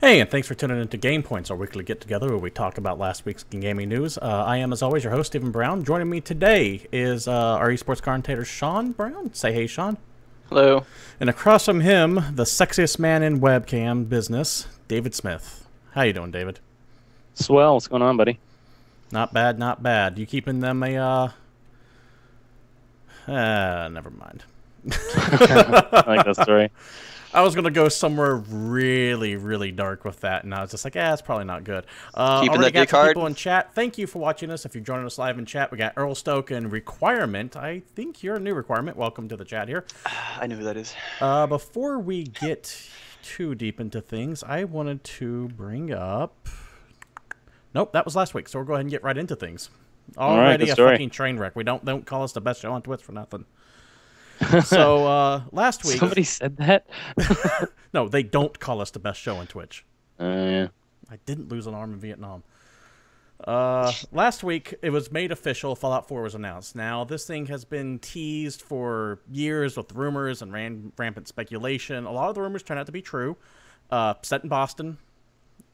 Hey, and thanks for tuning into GamePoints, our weekly get-together where we talk about last week's gaming news. I am, as always, your host, Stephen Brown. Joining me today is our esports commentator, Sean Brown. Say hey, Sean. Hello. And across from him, the sexiest man in webcam business, David Smith. How you doing, David? Swell. What's going on, buddy? Not bad, not bad. You keeping them never mind. I like that story. I was going to go somewhere really, really dark with that, and I was just like, it's probably not good. Keeping already that got dick some hard. people in chat. Thank you for watching us. If you're joining us live in chat, we got Earl Stoke and Requirement. I think you're a new Requirement. Welcome to the chat here. I know who that is. Before we get too deep into things, I wanted to bring up... Nope, that was last week, so we'll go ahead and get right into things. Already a fucking train wreck. We don't call us the best show on Twitch for nothing. So, last week... Somebody said that? No, they don't call us the best show on Twitch. Yeah. I didn't lose an arm in Vietnam. Last week, it was made official. Fallout 4 was announced. Now, this thing has been teased for years with rumors and rampant speculation. A lot of the rumors turned out to be true. Set in Boston.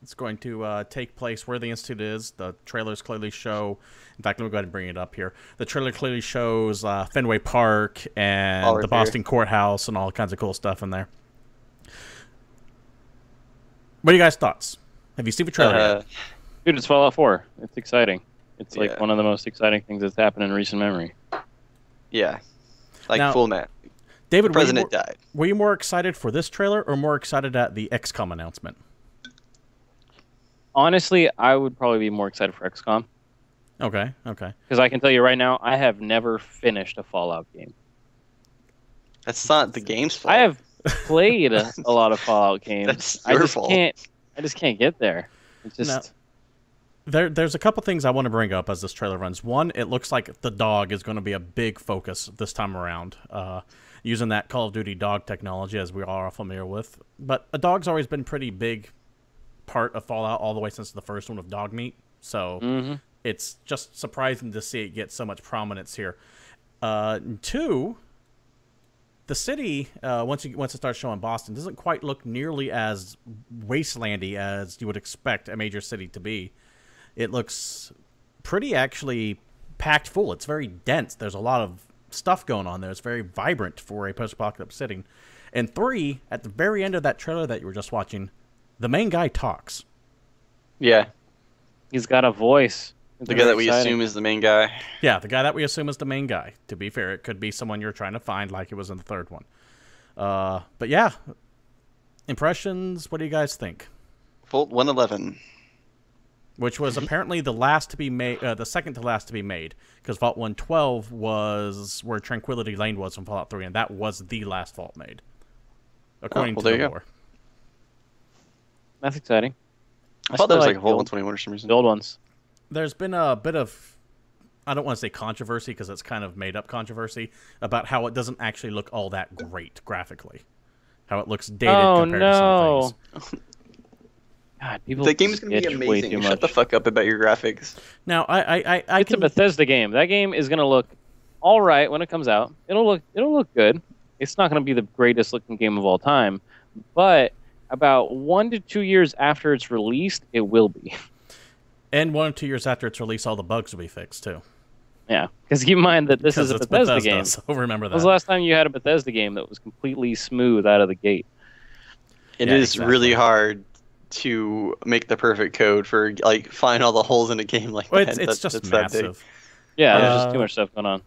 It's going to take place where the Institute is. The trailers clearly show... In fact, let me go ahead and bring it up here. The trailer clearly shows Fenway Park and the Boston Courthouse and all kinds of cool stuff in there. What are you guys' thoughts? Have you seen the trailer yet? Dude, it's Fallout 4. It's exciting. It's like one of the most exciting things that's happened in recent memory. Yeah. Like Now, full man. David, the president died. Were you more excited for this trailer or more excited at the XCOM announcement? Honestly, I would probably be more excited for XCOM. Okay, okay. Because I can tell you right now, I have never finished a Fallout game. That's not the game's fault. I have played a lot of Fallout games. That's your fault. I just can't get there. It's just... There's a couple things I want to bring up as this trailer runs. One, it looks like the dog is going to be a big focus this time around, using that Call of Duty dog technology, as we all are familiar with. But a dog's always been pretty big part of Fallout all the way since the first one with dog meat. So it's just surprising to see it get so much prominence here. Two, the city, once it starts showing Boston, doesn't quite look nearly as wastelandy as you would expect a major city to be. It looks pretty actually packed full. It's very dense. There's a lot of stuff going on there. It's very vibrant for a post-apocalyptic setting. And three, at the very end of that trailer that you were just watching, the main guy talks. Yeah. He's got a voice. The guy that we assume is the main guy. Yeah, the guy that we assume is the main guy. To be fair, it could be someone you're trying to find like it was in the third one. But yeah, impressions, what do you guys think? Volt 111. Which was apparently the last to be made, the second to last to be made, because Vault 112 was where Tranquility Lane was from Fallout 3, and that was the last Vault made, according to the lore. That's exciting. I thought that was like a Vault 121 for some reason. The old ones. There's been a bit of, I don't want to say controversy, because it's kind of made-up controversy, about how it doesn't actually look all that great graphically. How it looks dated compared to some things. God, people the game is going to be amazing. Shut the fuck up about your graphics. Now, it's a Bethesda game. That game is going to look all right when it comes out. It'll look good. It's not going to be the greatest looking game of all time, but about 1 to 2 years after it's released, it will be. And 1 or 2 years after its release, all the bugs will be fixed too. Yeah, because keep in mind that this is a Bethesda game. So remember that. When was the last time you had a Bethesda game that was completely smooth out of the gate? It is really hard to make the perfect code for like find all the holes in a game like that. It's just massive. Yeah, there's just too much stuff going on.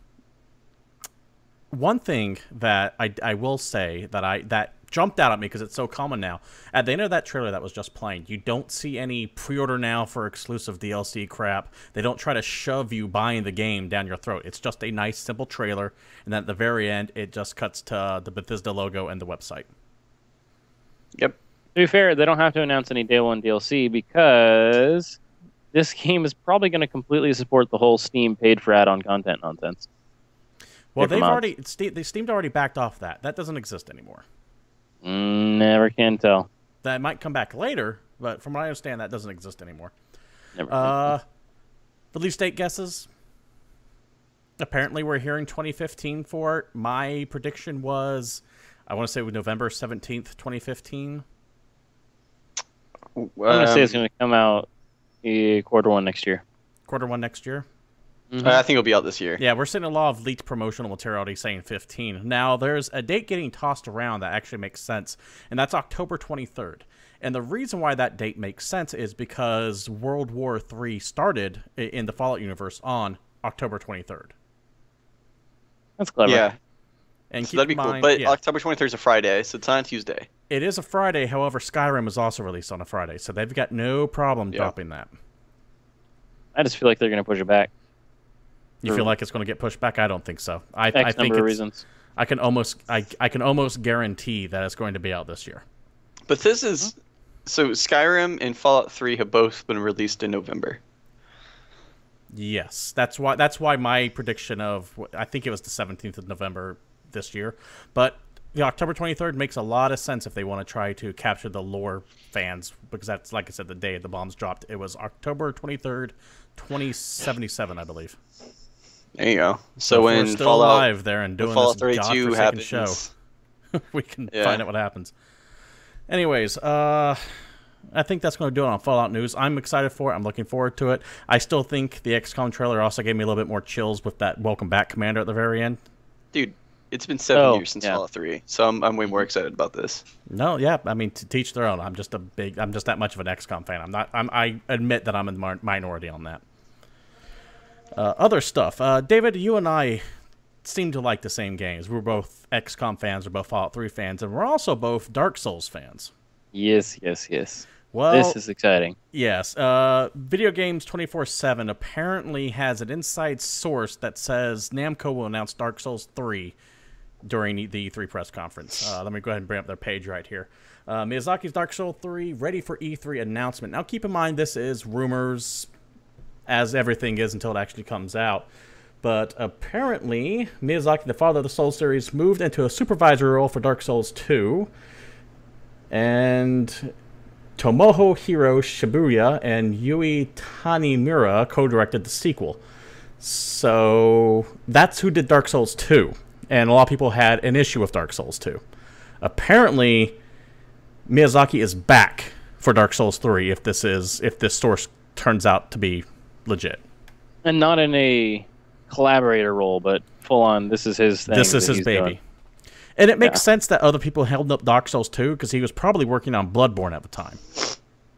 One thing that I will say that jumped out at me because it's so common now. At the end of that trailer that was just playing, you don't see any pre-order now for exclusive DLC crap. They don't try to shove you buying the game down your throat. It's just a nice, simple trailer, and then at the very end, it just cuts to the Bethesda logo and the website. Yep. To be fair, they don't have to announce any Day 1 DLC because this game is probably going to completely support the whole Steam paid for add-on content nonsense. Well, Steam already backed off that. That doesn't exist anymore. Never can tell. That might come back later, but from what I understand, that doesn't exist anymore. Never. Release date guesses? Apparently, we're hearing 2015 for it. My prediction was, I want to say November 17th, 2015. I'm going to say it's going to come out Q1 next year. Q1 next year? Mm-hmm. I think it'll be out this year. Yeah, we're seeing a lot of leaked promotional material already saying 15. Now, there's a date getting tossed around that actually makes sense, and that's October 23rd. And the reason why that date makes sense is because World War III started in the Fallout universe on October 23rd. That's clever. Yeah. And so that'd be cool. But yeah. October 23rd is a Friday, so it's not a Tuesday. It is a Friday. However, Skyrim is also released on a Friday, so they've got no problem dropping that. I just feel like they're going to push it back. You feel like it's going to get pushed back? I don't think so. I think number of reasons. I can almost guarantee that it's going to be out this year. But this is so Skyrim and Fallout 3 have both been released in November. Yes, that's why my prediction of I think it was the 17th of November this year, but the October 23rd makes a lot of sense if they want to try to capture the lore fans, because that's, like I said, the day the bombs dropped. It was October 23rd, 2077, I believe. There you go. So when we're still Fallout alive there and doing Fallout this 32 happens, show, we can find out what happens. Anyways, I think that's going to do it on Fallout news. I'm excited for it. I'm looking forward to it. I still think the XCOM trailer also gave me a little bit more chills with that "Welcome Back" commander at the very end. Dude, it's been 7 years since Fallout 3, so I'm way more excited about this. No, yeah, I mean, to teach their own. I'm just that much of an XCOM fan. I admit that I'm in the minority on that. Other stuff. David, you and I seem to like the same games. We're both XCOM fans. We're both Fallout 3 fans, and we're also both Dark Souls fans. Yes. Well, this is exciting. Yes. Video Games 24/7 apparently has an inside source that says Namco will announce Dark Souls 3 during the E3 press conference. Let me go ahead and bring up their page right here. Miyazaki's Dark Souls 3 ready for E3 announcement. Now, keep in mind, this is rumors, as everything is until it actually comes out. But apparently, Miyazaki, the father of the Souls series, moved into a supervisory role for Dark Souls 2. And Tomohiro Shibuya and Yui Tanimura co-directed the sequel. So that's who did Dark Souls 2. And a lot of people had an issue with Dark Souls 2. Apparently, Miyazaki is back for Dark Souls 3 if this source turns out to be legit. And not in a collaborator role, but full on, this is his thing. This is his baby. Doing. And it makes sense that other people held up Dark Souls 2 because he was probably working on Bloodborne at the time.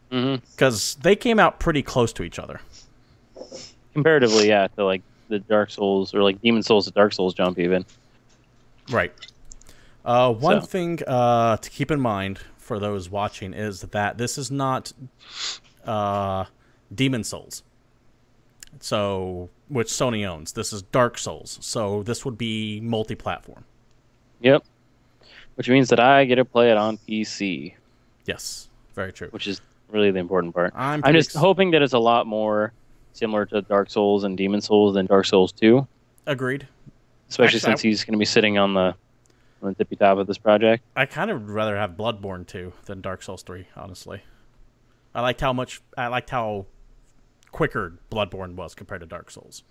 Because they came out pretty close to each other. Comparatively, yeah, to like the Dark Souls, or like Demon Souls to Dark Souls jump even. Right. One thing to keep in mind for those watching is that this is not Demon Souls, which Sony owns. This is Dark Souls, so this would be multi-platform. Yep. Which means that I get to play it on PC. Yes, very true. Which is really the important part. I'm just hoping that it's a lot more similar to Dark Souls and Demon Souls than Dark Souls 2. Agreed. Especially since he's going to be sitting on the tippy top of this project. I kind of rather have Bloodborne 2 than Dark Souls 3, honestly. I liked how quicker Bloodborne was compared to Dark Souls.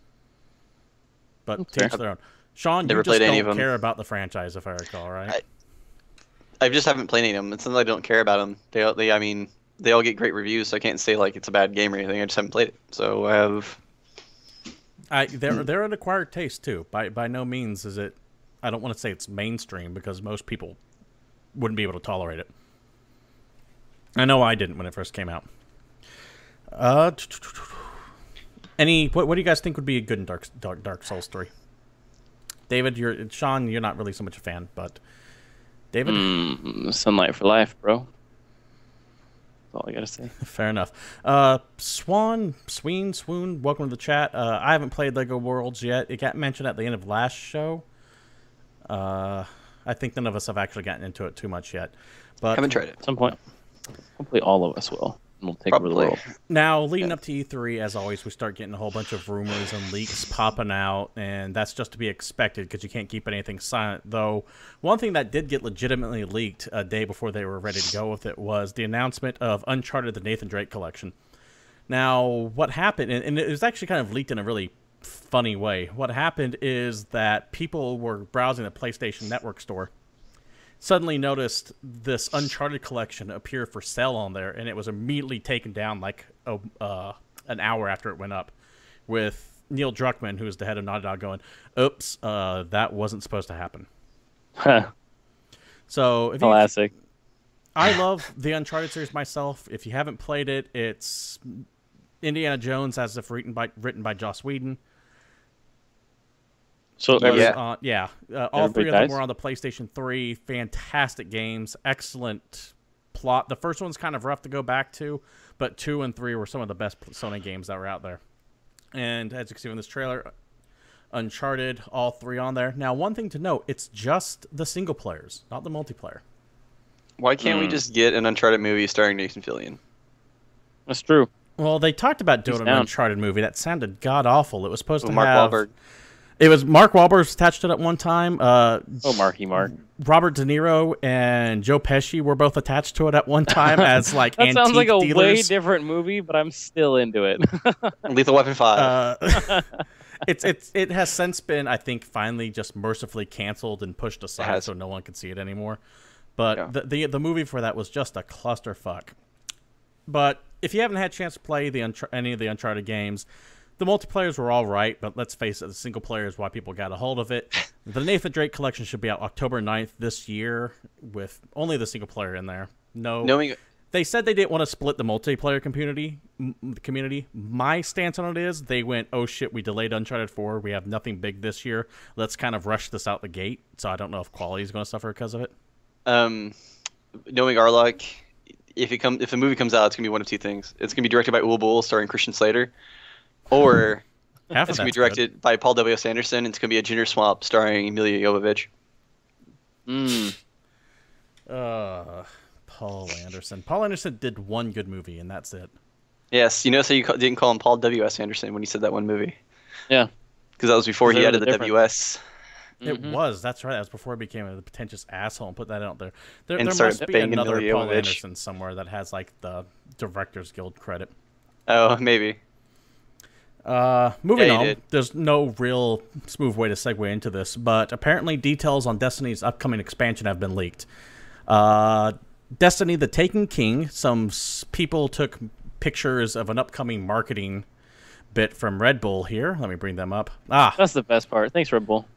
But to each their own. Sean, you just don't care about the franchise, if I recall, right? I just haven't played any of them. It's not that I don't care about them. They all get great reviews, so I can't say like it's a bad game or anything. I just haven't played it. So I have. They're an acquired taste too. By no means is it. I don't want to say it's mainstream because most people wouldn't be able to tolerate it. I know I didn't when it first came out. What do you guys think would be good in Dark Souls 3? David, Sean, you're not really so much a fan, but David? Sunlight for life, bro. That's all I gotta say. Fair enough. Swoon, welcome to the chat. I haven't played LEGO Worlds yet. It got mentioned at the end of last show. I think none of us have actually gotten into it too much yet. But I haven't tried it. At some point. Hopefully all of us will. We'll take over the world. Now, leading up to E3, as always, we start getting a whole bunch of rumors and leaks popping out, and that's just to be expected because you can't keep anything silent. Though, one thing that did get legitimately leaked a day before they were ready to go with it was the announcement of Uncharted, the Nathan Drake collection. Now, what happened, and it was actually kind of leaked in a really funny way. What happened is that people were browsing the PlayStation Network store, suddenly noticed this Uncharted collection appear for sale on there, and it was immediately taken down like an hour after it went up, with Neil Druckmann, who is the head of Naughty Dog, going, "Oops, that wasn't supposed to happen." So, Classic. I love the Uncharted series myself. If you haven't played it, it's Indiana Jones as if written by Joss Whedon. So All three of Everybody them dies? were on the PlayStation 3. Fantastic games. Excellent plot. The first one's kind of rough to go back to, but 2 and 3 were some of the best Sony games that were out there. And as you can see in this trailer, Uncharted, all 3 on there. Now, one thing to note, it's just the single players, not the multiplayer. Why can't we just get an Uncharted movie starring Nathan Fillion? That's true. Well, they talked about doing He's an down. Uncharted movie. That sounded god-awful. It was supposed to Mark have... Wahlberg. It was Mark Wahlberg was attached to it at one time. Marky Mark. Robert De Niro and Joe Pesci were both attached to it at one time as like That antique sounds like a dealers. way different movie, but I'm still into it. Lethal Weapon 5. It has since been, I think, finally just mercifully canceled and pushed aside, has. so no one can see it anymore. But Yeah. the movie for that was just a clusterfuck. But if you haven't had a chance to play any of the Uncharted games, the multiplayers were all right, but let's face it, the single player is why people got a hold of it. The Nathan Drake collection should be out October 9th this year with only the single player in there. They said they didn't want to split the multiplayer community. My stance on it is they went, oh shit, we delayed Uncharted 4. We have nothing big this year. Let's kind of rush this out the gate. So I don't know if quality is going to suffer because of it. Knowing Arlock, if the movie comes out, it's gonna be one of two things. It's gonna be directed by Uwe Boll, starring Christian Slater, or Half it's of gonna be that's directed good. by Paul W.S. Anderson. It's gonna be a gender swap starring Emilia Jovovich. Paul Anderson. Paul Anderson did one good movie, and that's it. Yes, so you didn't call him Paul W.S. Anderson when you said that one movie. Yeah. Because that was before he They're added the different. W.S. It was. That's right. That was before he became a pretentious asshole and put that out there. There And must started be banging another Emilia Paul Jovovich. Anderson somewhere that has like the Directors Guild credit. Oh, maybe. Moving Yeah, he on. did. There's no real smooth way to segue into this, but apparently details on Destiny's upcoming expansion have been leaked. Destiny: The Taken King. Some people took pictures of an upcoming marketing bit from Red Bull here. Let me bring them up. That's the best part. Thanks, Red Bull.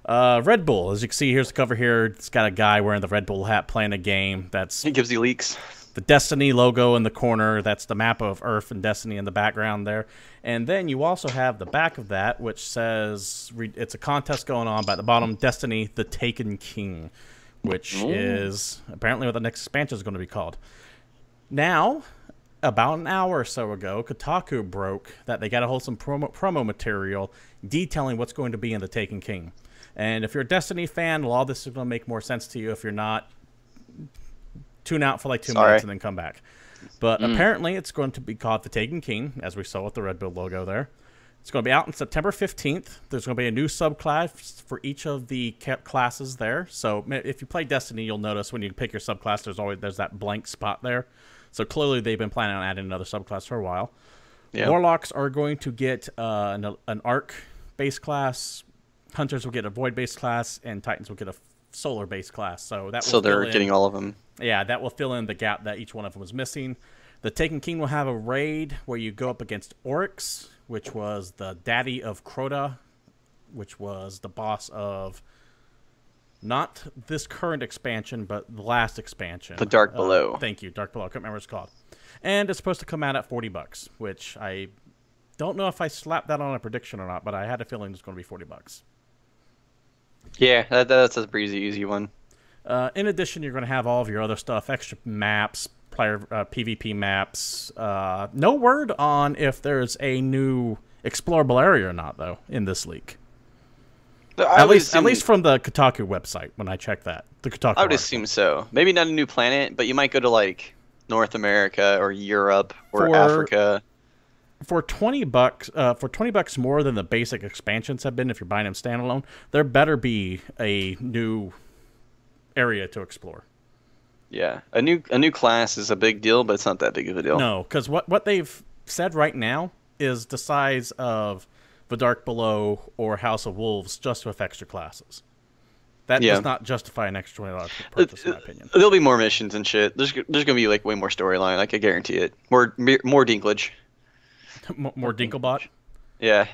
Red Bull. As you can see, here's the cover here. It's got a guy wearing the Red Bull hat playing a game. That's He gives you leaks. the Destiny logo in the corner. That's the map of Earth and Destiny in the background there. And then you also have the back of that, which says it's a contest going on. But at the bottom, Destiny: The Taken King, which is apparently what the next expansion is going to be called. Now, about an hour or so ago, Kotaku broke that they got a hold of some promo material detailing what's going to be in The Taken King. And if you're a Destiny fan, a lot of this is going to make more sense to you. If you're not, tune out for like 2 minutes and then come back. But apparently it's going to be called The Taken King, as we saw with the Red Bull logo there. It's going to be out on September 15th. There's going to be a new subclass for each of the classes there. So if you play Destiny, you'll notice when you pick your subclass, there's that blank spot there. So clearly they've been planning on adding another subclass for a while. Yeah. Warlocks are going to get an arc-based class. Hunters will get a void-based class, and Titans will get a solar-based class. So They're getting all of them. Yeah, that will fill in the gap that each one of them was missing. The Taken King will have a raid where you go up against Oryx, which was the daddy of Crota, which was the boss of not this current expansion, but the last expansion. The Dark Below. Thank you, Dark Below. I can't remember what it's called. And it's supposed to come out at $40, which I don't know if I slapped that on a prediction or not, but I had a feeling it's going to be $40. Yeah, that's a breezy, easy one. In addition, you're going to have all of your other stuff, extra maps, player PvP maps. No word on if there's a new explorable area or not, though, in this leak. At least from the Kotaku website, when I checked that. The Kotaku I would article. assume so. Maybe not a new planet, but you might go to like North America or Europe or Africa. For $20 more than the basic expansions have been, if you're buying them standalone, there better be a new area to explore. Yeah, a new class is a big deal, but it's not that big of a deal. No, because what they've said right now is the size of the Dark Below or House of Wolves, just with extra classes. That Yeah. does not justify an extra $20 purchase, in my opinion. There'll be more missions and shit. There's gonna be like way more storyline. Like I guarantee it. More dinklage. More Dinklebot. Yeah.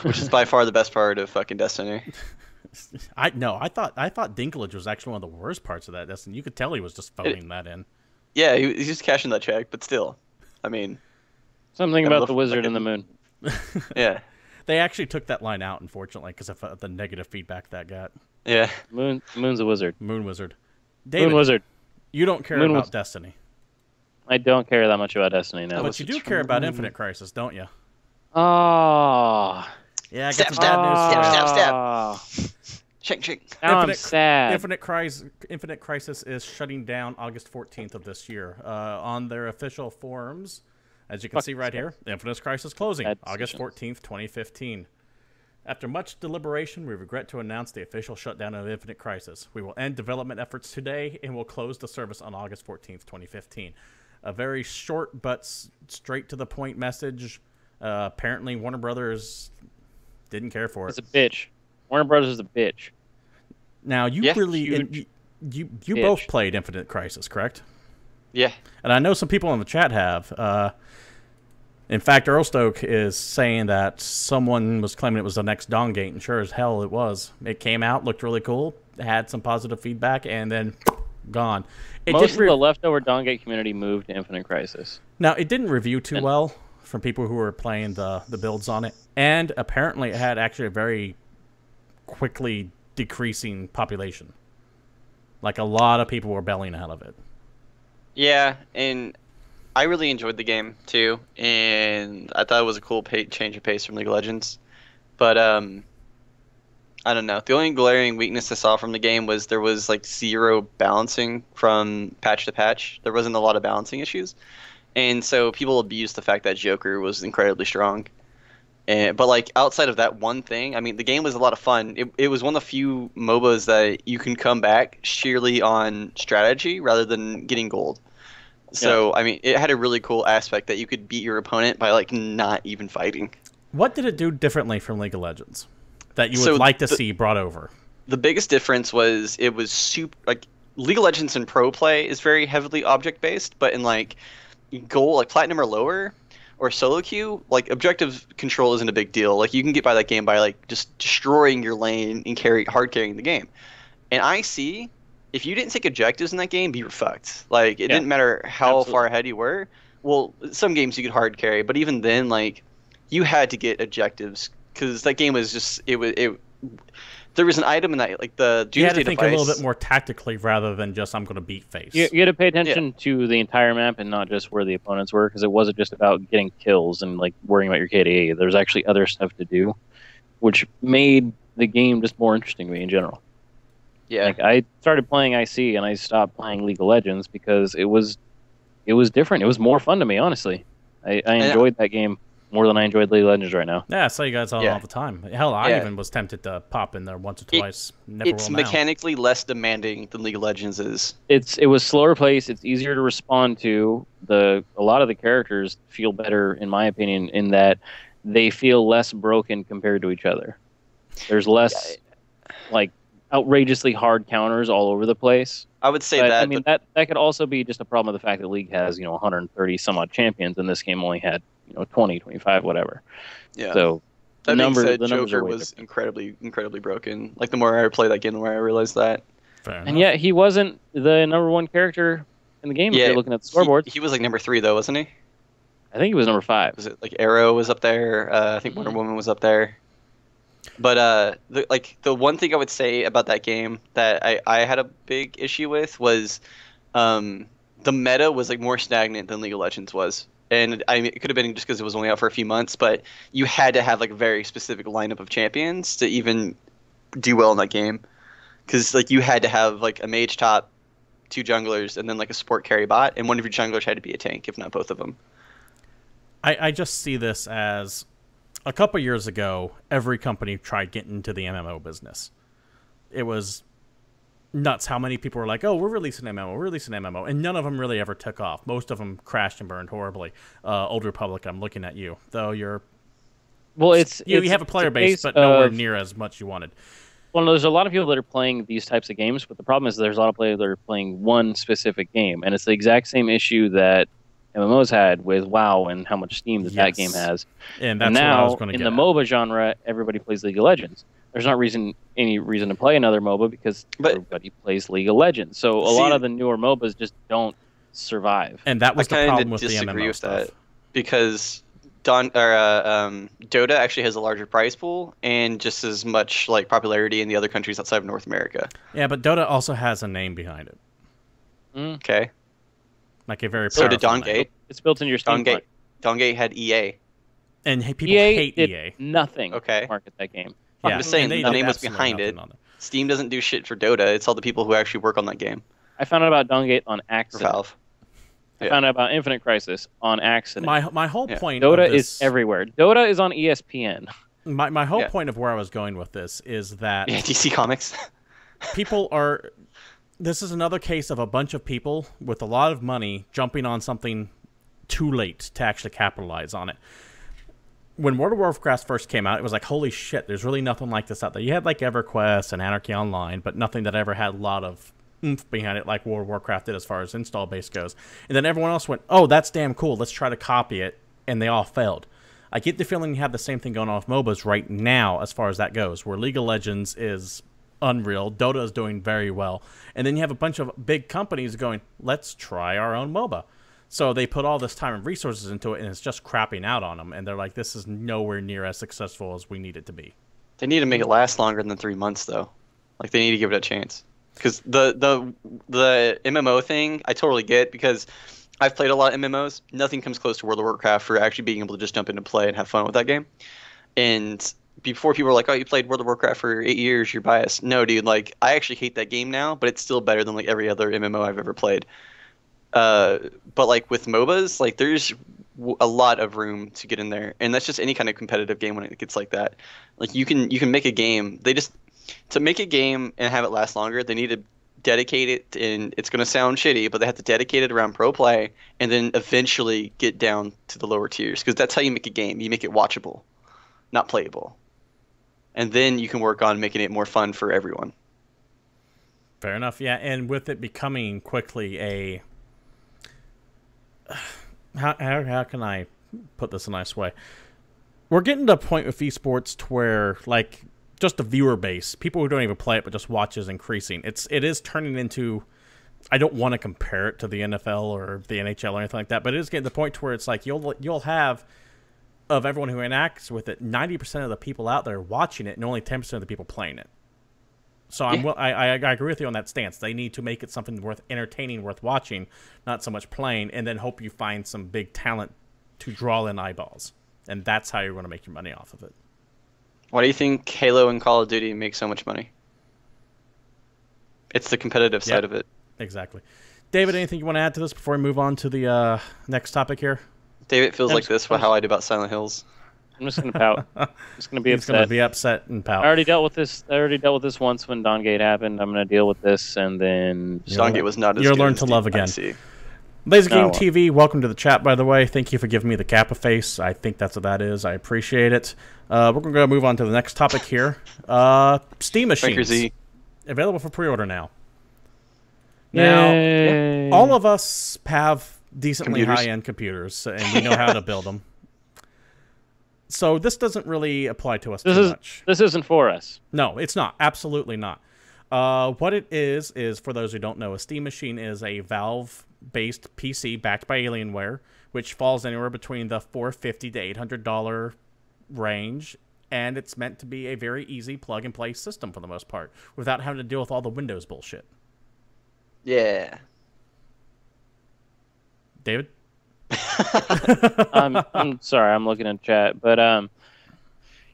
Which is by far the best part of fucking Destiny. I thought Dinklage was actually one of the worst parts of that Destiny. You could tell he was just phoning that in. Yeah, he's just cashing that check, but still, I mean, Something Gotta about look the wizard in the moon. yeah, They actually took that line out, unfortunately, because of the negative feedback that got. yeah. Moon's a wizard. Moon Wizard. David, Moon wizard. you don't care Moon about Wiz- Destiny. I don't care that much about Destiny now. But you do care about Infinite Crisis, don't you? Oh. Yeah, I got Step, some bad news for you. Check. Now I'm Infinite- sad. Infinite Crisis is shutting down August 14th of this year. On their official forums, as you can see right here, Infinite Crisis closing Bad August decisions. 14th, 2015. After much deliberation, we regret to announce the official shutdown of Infinite Crisis. We will end development efforts today and will close the service on August 14th, 2015. A very short but straight to the point message. Apparently, Warner Brothers didn't care for it. It's a bitch. Warner Brothers is a bitch. Now, you Yeah, really huge you bitch. both played Infinite Crisis, correct? Yeah, And I know some people in the chat have. In fact, Earl Stoke is saying that someone was claiming it was the next Dawngate, and sure as hell it was. It came out, looked really cool, had some positive feedback, and then gone. Most of the leftover Dawngate community moved to Infinite Crisis. Now, it didn't review too well from people who were playing the builds on it, and apparently it had actually a very quickly decreasing population. Like, a lot of people were bailing out of it. yeah, and I really enjoyed the game too, and I thought it was a cool change of pace from League of Legends. But I don't know. The only glaring weakness I saw from the game was there was like zero balancing from patch to patch. There wasn't a lot of balancing issues, and so people abused the fact that Joker was incredibly strong. But like outside of that one thing, I mean, the game was a lot of fun. It was one of the few MOBAs that you can come back sheerly on strategy rather than getting gold. So I mean, it had a really cool aspect that you could beat your opponent by like not even fighting. What did it do differently from League of Legends that you would So like to see brought over? The biggest difference was it was super like League of Legends in pro play is very heavily object based, but in like gold, like platinum or lower, or solo queue, like objective control isn't a big deal. Like you can get by that game by like just destroying your lane and hard carrying the game. And IC, if you didn't take objectives in that game, you were fucked. Like it didn't matter how far ahead you were. Well, some games you could hard carry, but even then, like you had to get objectives because that game was just there was an item in that like the You had to Doomsday think device. a little bit more tactically rather than just I'm going to beat face. You had to pay attention to the entire map and not just where the opponents were, because it wasn't just about getting kills and like worrying about your KDA. There's actually other stuff to do, which made the game just more interesting to me in general. Yeah, Like I started playing IC and I stopped playing League of Legends because it was different. It was more fun to me, honestly. I enjoyed that game more than I enjoyed League of Legends right now. Yeah, I saw you guys all the time. Hell, I Yeah. even was tempted to pop in there once or twice. Never it's roll 'em out. mechanically less demanding than League of Legends is. It was slower pace. It's easier to respond to. A lot of the characters feel better, in my opinion, in that they feel less broken compared to each other. There's less like outrageously hard counters all over the place. I would say But, that. I mean, that could also be just a problem of the fact that League has 130 some odd champions, and this game only had 20, 25, whatever. Yeah. So That being said, the numbers Joker are way was different. incredibly broken. Like the more I played that game, the more I realized that. Fair And enough. yet he wasn't the number one character in the game. If you're looking at the scoreboard, He was like number 3 though, wasn't he? I think he was number 5. Was it like Arrow was up there? I think Wonder Woman was up there. But the one thing I would say about that game that I had a big issue with was the meta was like more stagnant than League of Legends was. And I mean, it could have been just because it was only out for a few months, but you had to have like a very specific lineup of champions to even do well in that game. Because like you had to have like a mage top, 2 junglers, and then like a support carry bot, and one of your junglers had to be a tank, if not both of them. I just see this as a couple years ago, every company tried getting into the MMO business. It was nuts how many people were like, oh, we're releasing MMO, and none of them really ever took off. Most of them crashed and burned horribly. Old Republic, I'm looking at you, though you have a player base, but nowhere near as much you wanted. Well, there's a lot of people that are playing these types of games, but the problem is there's a lot of players that are playing one specific game, and it's the exact same issue that MMOs had with WoW and how much steam that game has. And that's and what I was now, going to in get the at. MOBA genre, everybody plays League of Legends. There's not any reason to play another MOBA because everybody plays League of Legends. So a lot of the newer MOBAs just don't survive. And that was the problem with the disagree MMO with stuff. that because Dota actually has a larger prize pool and just as much like popularity in the other countries outside of North America. Yeah, but Dota also has a name behind it. Okay. Like a very So powerful did Dongate. name. It's built in your Steam. Dongate had EA. And people EA hate did EA. nothing Okay. to market that game. Yeah, I'm just saying and they the did name was absolutely behind it. nothing on Steam doesn't do shit for Dota. It's all the people who actually work on that game. I found out about Dongate on For accident. Valve. I found out about Infinite Crisis on accident. My whole point Dota of this, is everywhere. Dota is on ESPN. My whole point of where I was going with this is that Yeah, DC Comics. people are... This is another case of a bunch of people with a lot of money jumping on something too late to actually capitalize on it. When World of Warcraft first came out, it was like, holy shit, there's really nothing like this out there. You had like EverQuest and Anarchy Online, but nothing that ever had a lot of oomph behind it like World of Warcraft did as far as install base goes. And then everyone else went, oh, that's damn cool, let's try to copy it, and they all failed. I get the feeling you have the same thing going on with MOBAs right now as far as that goes, where League of Legends is unreal, Dota is doing very well, and then you have a bunch of big companies going, let's try our own MOBA. So they put all this time and resources into it, and it's just crapping out on them, and they're like, this is nowhere near as successful as we need it to be. They need to make it last longer than 3 months, though. Like, they need to give it a chance. Because the MMO thing, I totally get, because I've played a lot of MMOs. Nothing comes close to World of Warcraft for actually being able to just jump into play and have fun with that game. And before people were like, oh, you played World of Warcraft for 8 years, you're biased. No, dude, like, I actually hate that game now, but it's still better than, like, every other MMO I've ever played. But, like, with MOBAs, like, there's a lot of room to get in there. And that's just any kind of competitive game when it gets like that. Like, you can make a game. To make a game and have it last longer, they need to dedicate it, and it's going to sound shitty, but they have to dedicate it around pro play and then eventually get down to the lower tiers, because that's how you make a game. You make it watchable, not playable. And then you can work on making it more fun for everyone. Fair enough, yeah. And with it becoming quickly a... How can I put this in a nice way? We're getting to a point with esports to where, like, just the viewer base, people who don't even play it but just watch, is increasing. It is turning into... I don't want to compare it to the NFL or the NHL or anything like that, but it is getting to the point to where it's like you'll have, of everyone who interacts with it, 90% of the people out there watching it and only 10% of the people playing it. So I agree with you on that stance. They need to make it something worth entertaining, worth watching, not so much playing, and then hope you find some big talent to draw in eyeballs. And that's how you're going to make your money off of it. Why do you think Halo and Call of Duty make so much money? It's the competitive side of it. Exactly. David, anything you want to add to this before we move on to the next topic here? David feels like this for how I do about Silent Hills. I'm just gonna pout. I'm just gonna be He's upset. going to be upset and pout. I already dealt with this once when Dongate happened. I'm gonna deal with this, and then Dongate was not as You'll good learn as to love Deep, I again. see. Laser Game well. TV, welcome to the chat, by the way. Thank you for giving me the Kappa face. I think that's what that is. I appreciate it. We're going to move on to the next topic here. Steam machines. Z. Available for pre-order now. Now, all of us have decently high-end computers, and we know how to build them. So this doesn't really apply to us too much. This isn't for us. No, it's not. Absolutely not. What it is, for those who don't know, a Steam machine is a Valve-based PC backed by Alienware, which falls anywhere between the $450 to $800 range, and it's meant to be a very easy plug-and-play system for the most part, without having to deal with all the Windows bullshit. Yeah. David? I'm sorry, I'm looking at chat, but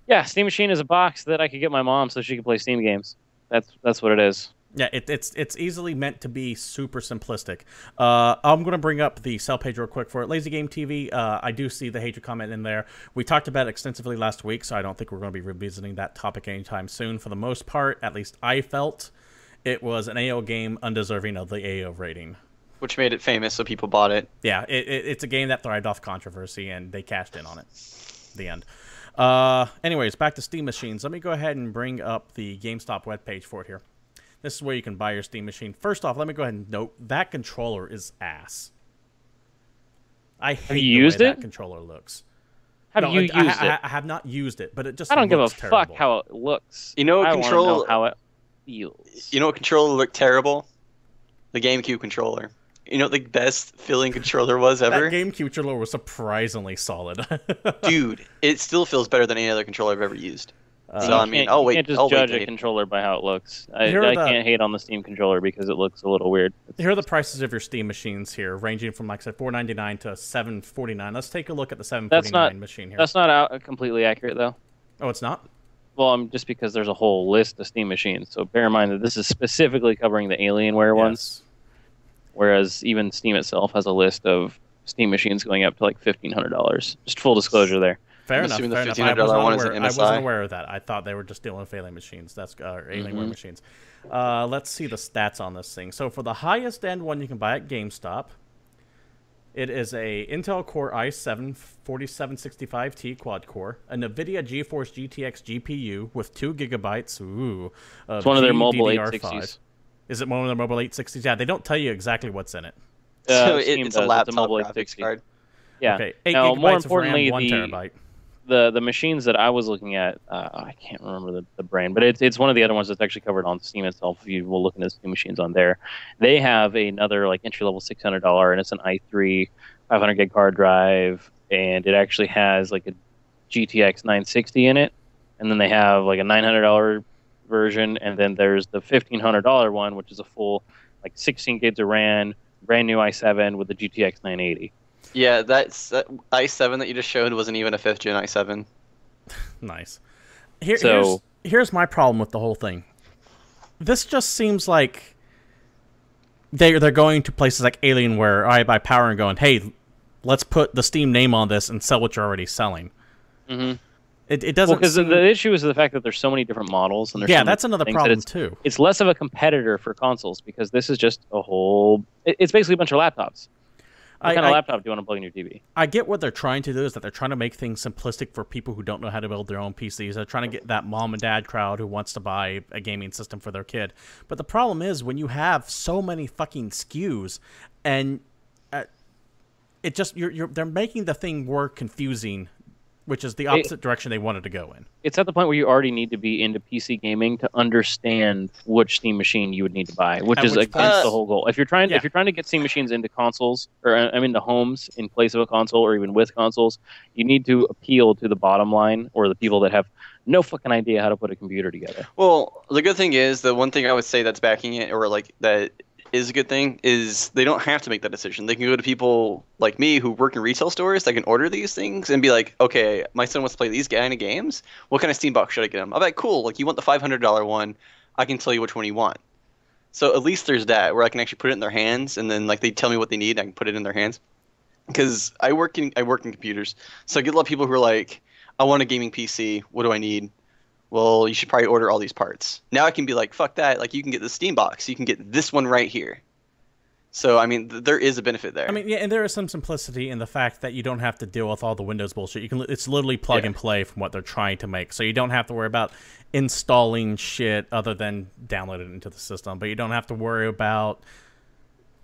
yeah, Steam Machine is a box that I could get my mom so she can play Steam games. That's what it is. Yeah, it's easily meant to be super simplistic. I'm going to bring up the sell page real quick for it. Lazy Game TV, I do see the hatred comment in there. We talked about it extensively last week, so I don't think we're going to be revisiting that topic anytime soon. For the most part, at least I felt, it was an AO game undeserving of the AO rating. Which made it famous, so people bought it. Yeah, it's a game that thrived off controversy, and they cashed in on it. The end. Anyways, back to Steam machines. Let me go ahead and bring up the GameStop webpage for it here. This is where you can buy your Steam machine. First off, let me go ahead and note that controller is ass. I hate the way that controller looks. Have you used it? I have not used it, but it just I don't give a terrible. fuck how it looks. You know what I controller? want to know how it feels. You know what controller looked terrible? The GameCube controller. You know what the best feeling controller was ever? That GameCube controller was surprisingly solid. Dude, it still feels better than any other controller I've ever used. So I mean, you can't just judge a controller by how it looks. I can't hate on the Steam controller because it looks a little weird. Here are the prices of your Steam machines here, ranging from, like I said, $4.99 to $7.49. Let's take a look at the $7.49 machine here. That's not completely accurate, though. Oh, it's not? Well, just because there's a whole list of Steam machines. So bear in mind that this is specifically covering the Alienware ones, whereas even Steam itself has a list of Steam machines going up to like $1,500. Just full disclosure there. Fair enough. The fair enough. I wasn't aware of that. I thought they were just dealing with Alien machines. That's Alienware machines. Let's see the stats on this thing. So for the highest end one you can buy at GameStop, it is a Intel Core i7 4765T quad core, a NVIDIA GeForce GTX GPU with 2 gigabytes. It's one of their mobile 860s. Is it one of their mobile 860s? Yeah, they don't tell you exactly what's in it. So it's a laptop graphics card. Yeah. Okay. 8 now, gigabytes more of importantly, RAM, 1 terabyte. The machines that I was looking at, I can't remember the brand, but it's one of the other ones that's actually covered on Steam itself. If you will look at the Steam machines on there, they have another like entry level $600, and it's an i3 500 gig hard drive, and it actually has like a GTX 960 in it, and then they have like a $900 version, and then there's the $1,500 one, which is a full like 16 gigs of RAM, brand new i7 with the GTX 980. Yeah, that i7 that you just showed wasn't even a 5th gen i7. Nice. Here's my problem with the whole thing. This just seems like they're going to places like Alienware, iBuy Power, and going, hey, let's put the Steam name on this and sell what you're already selling. Mm-hmm. It doesn't. Because the issue is the fact that there's so many different models, and there's that's another problem too. It's less of a competitor for consoles because this is just a whole. It's basically a bunch of laptops. What kind of laptop do you want to plug in your TV? I get what they're trying to do is that they're trying to make things simplistic for people who don't know how to build their own PCs. They're trying to get that mom and dad crowd who wants to buy a gaming system for their kid. But the problem is when you have so many fucking SKUs, and it just they're making the thing more confusing, which is the opposite direction they wanted to go in. It's at the point where you already need to be into PC gaming to understand which Steam machine you would need to buy, which is against the whole goal. If you're trying to get Steam machines into consoles, or I mean, into homes in place of a console, or even with consoles, you need to appeal to the bottom line or the people that have no fucking idea how to put a computer together. Well, the good thing is, the one thing I would say that's backing it, or like that is a good thing, is they don't have to make that decision. They can go to people like me who work in retail stores that can order these things and be like, okay, my son wants to play these kind of games. What kind of Steam box should I get him? I'll be like, cool. Like, you want the $500 one? I can tell you which one you want. So at least there's that where I can actually put it in their hands, and then like they tell me what they need, I can put it in their hands. Because I work in computers, so I get a lot of people who are like, I want a gaming PC. What do I need? Well, you should probably order all these parts. Now I can be like, fuck that. Like, you can get the Steam box. You can get this one right here. So, I mean, there is a benefit there. I mean, yeah, and there is some simplicity in the fact that you don't have to deal with all the Windows bullshit. It's literally plug and play from what they're trying to make. So you don't have to worry about installing shit other than download it into the system. But you don't have to worry about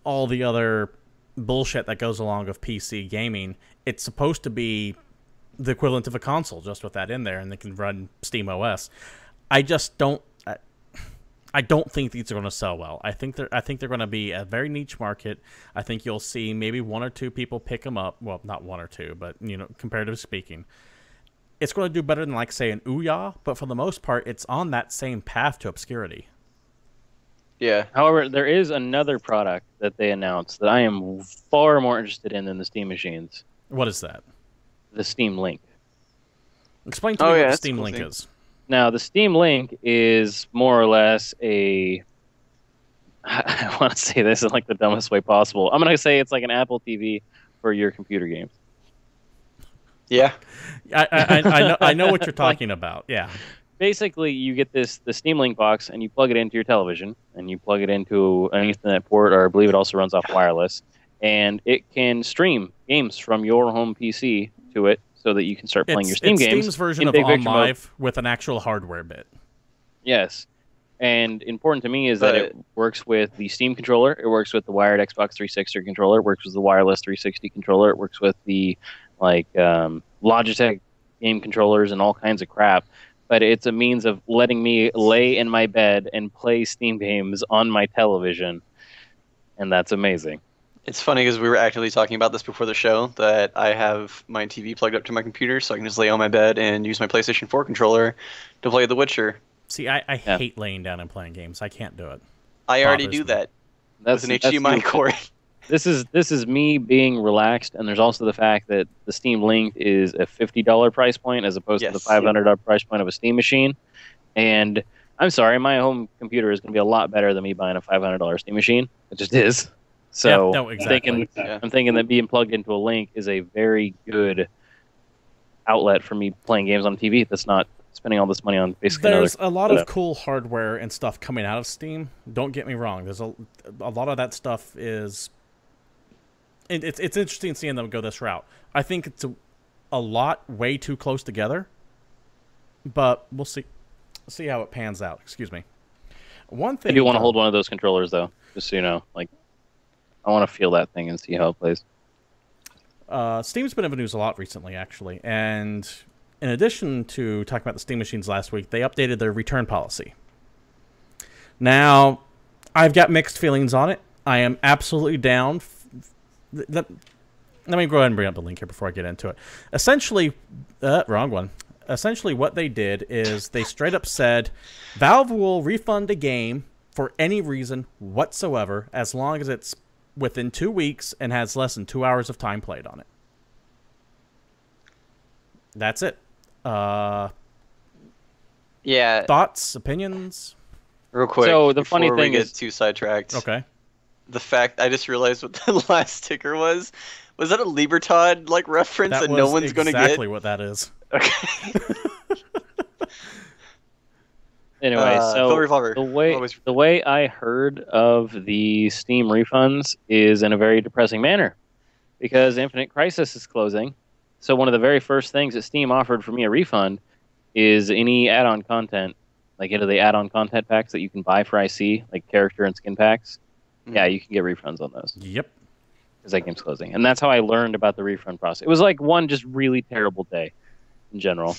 all the other bullshit that goes along with PC gaming. It's supposed to be the equivalent of a console, just with that in there, and they can run Steam OS. I just don't. I don't think these are going to sell well. I think they're going to be a very niche market. I think you'll see maybe 1 or 2 people pick them up. Well, not 1 or 2, but comparatively speaking, it's going to do better than, like, say, an Ouya. But for the most part, it's on that same path to obscurity. Yeah. However, there is another product that they announced that I am far more interested in than the Steam machines. What is that? The Steam Link. Explain to me what the Steam Link is. Now, the Steam Link is more or less a... I want to say this in like the dumbest way possible. I'm going to say it's like an Apple TV for your computer games. Yeah. I know what you're talking about. Yeah. Basically, you get the Steam Link box, and you plug it into your television, and you plug it into an Ethernet port, or I believe it also runs off wireless, and it can stream games from your home PC to it so that you can start playing your Steam it's games. Steam's version in of Big On Picture mode. Live with an actual hardware bit. Yes. And important to me is that it works with the Steam controller, it works with the wired Xbox 360 controller, it works with the wireless 360 controller, it works with the Logitech game controllers and all kinds of crap. But it's a means of letting me lay in my bed and play Steam games on my television. And that's amazing. It's funny because we were actively talking about this before the show, that I have my TV plugged up to my computer so I can just lay on my bed and use my PlayStation 4 controller to play The Witcher. See, I hate laying down and playing games. I can't do it. I already do that with an HDMI cord. This is me being relaxed, and there's also the fact that the Steam Link is a $50 price point as opposed to the $500 price point of a Steam machine. And I'm sorry, my home computer is going to be a lot better than me buying a $500 Steam machine. It just is. So yeah, no, exactly. I'm thinking that being plugged into a Link is a very good outlet for me playing games on TV that's not spending all this money on basically there's a lot of cool hardware and stuff coming out of Steam. Don't get me wrong. There's a lot of that stuff is... It's interesting seeing them go this route. I think it's a lot way too close together, but we'll see how it pans out. Excuse me. One thing I do want to hold one of those controllers, though, just so you know. Like, I want to feel that thing and see how it plays. Steam's been in the news a lot recently, actually, and in addition to talking about the Steam machines last week, they updated their return policy. Now, I've got mixed feelings on it. I am absolutely down. Let me go ahead and bring up the link here before I get into it. Essentially, wrong one. Essentially, what they did is they straight up said, Valve will refund a game for any reason whatsoever as long as it's within 2 weeks and has less than 2 hours of time played on it. That's it. Yeah. Thoughts, opinions? Real quick. So the funny thing we is, get too sidetracked. Okay. The fact I just realized what the last sticker was. Was that a Libertad reference that no one's going to get? Exactly what that is. Okay. Anyway, so the way I heard of the Steam refunds is in a very depressing manner, because Infinite Crisis is closing. So one of the very first things that Steam offered for me a refund is any add-on content, like the add-on content packs that you can buy for IC, like character and skin packs. Mm-hmm. Yeah, you can get refunds on those. Yep. Because that game's closing. And that's how I learned about the refund process. It was like one just really terrible day in general.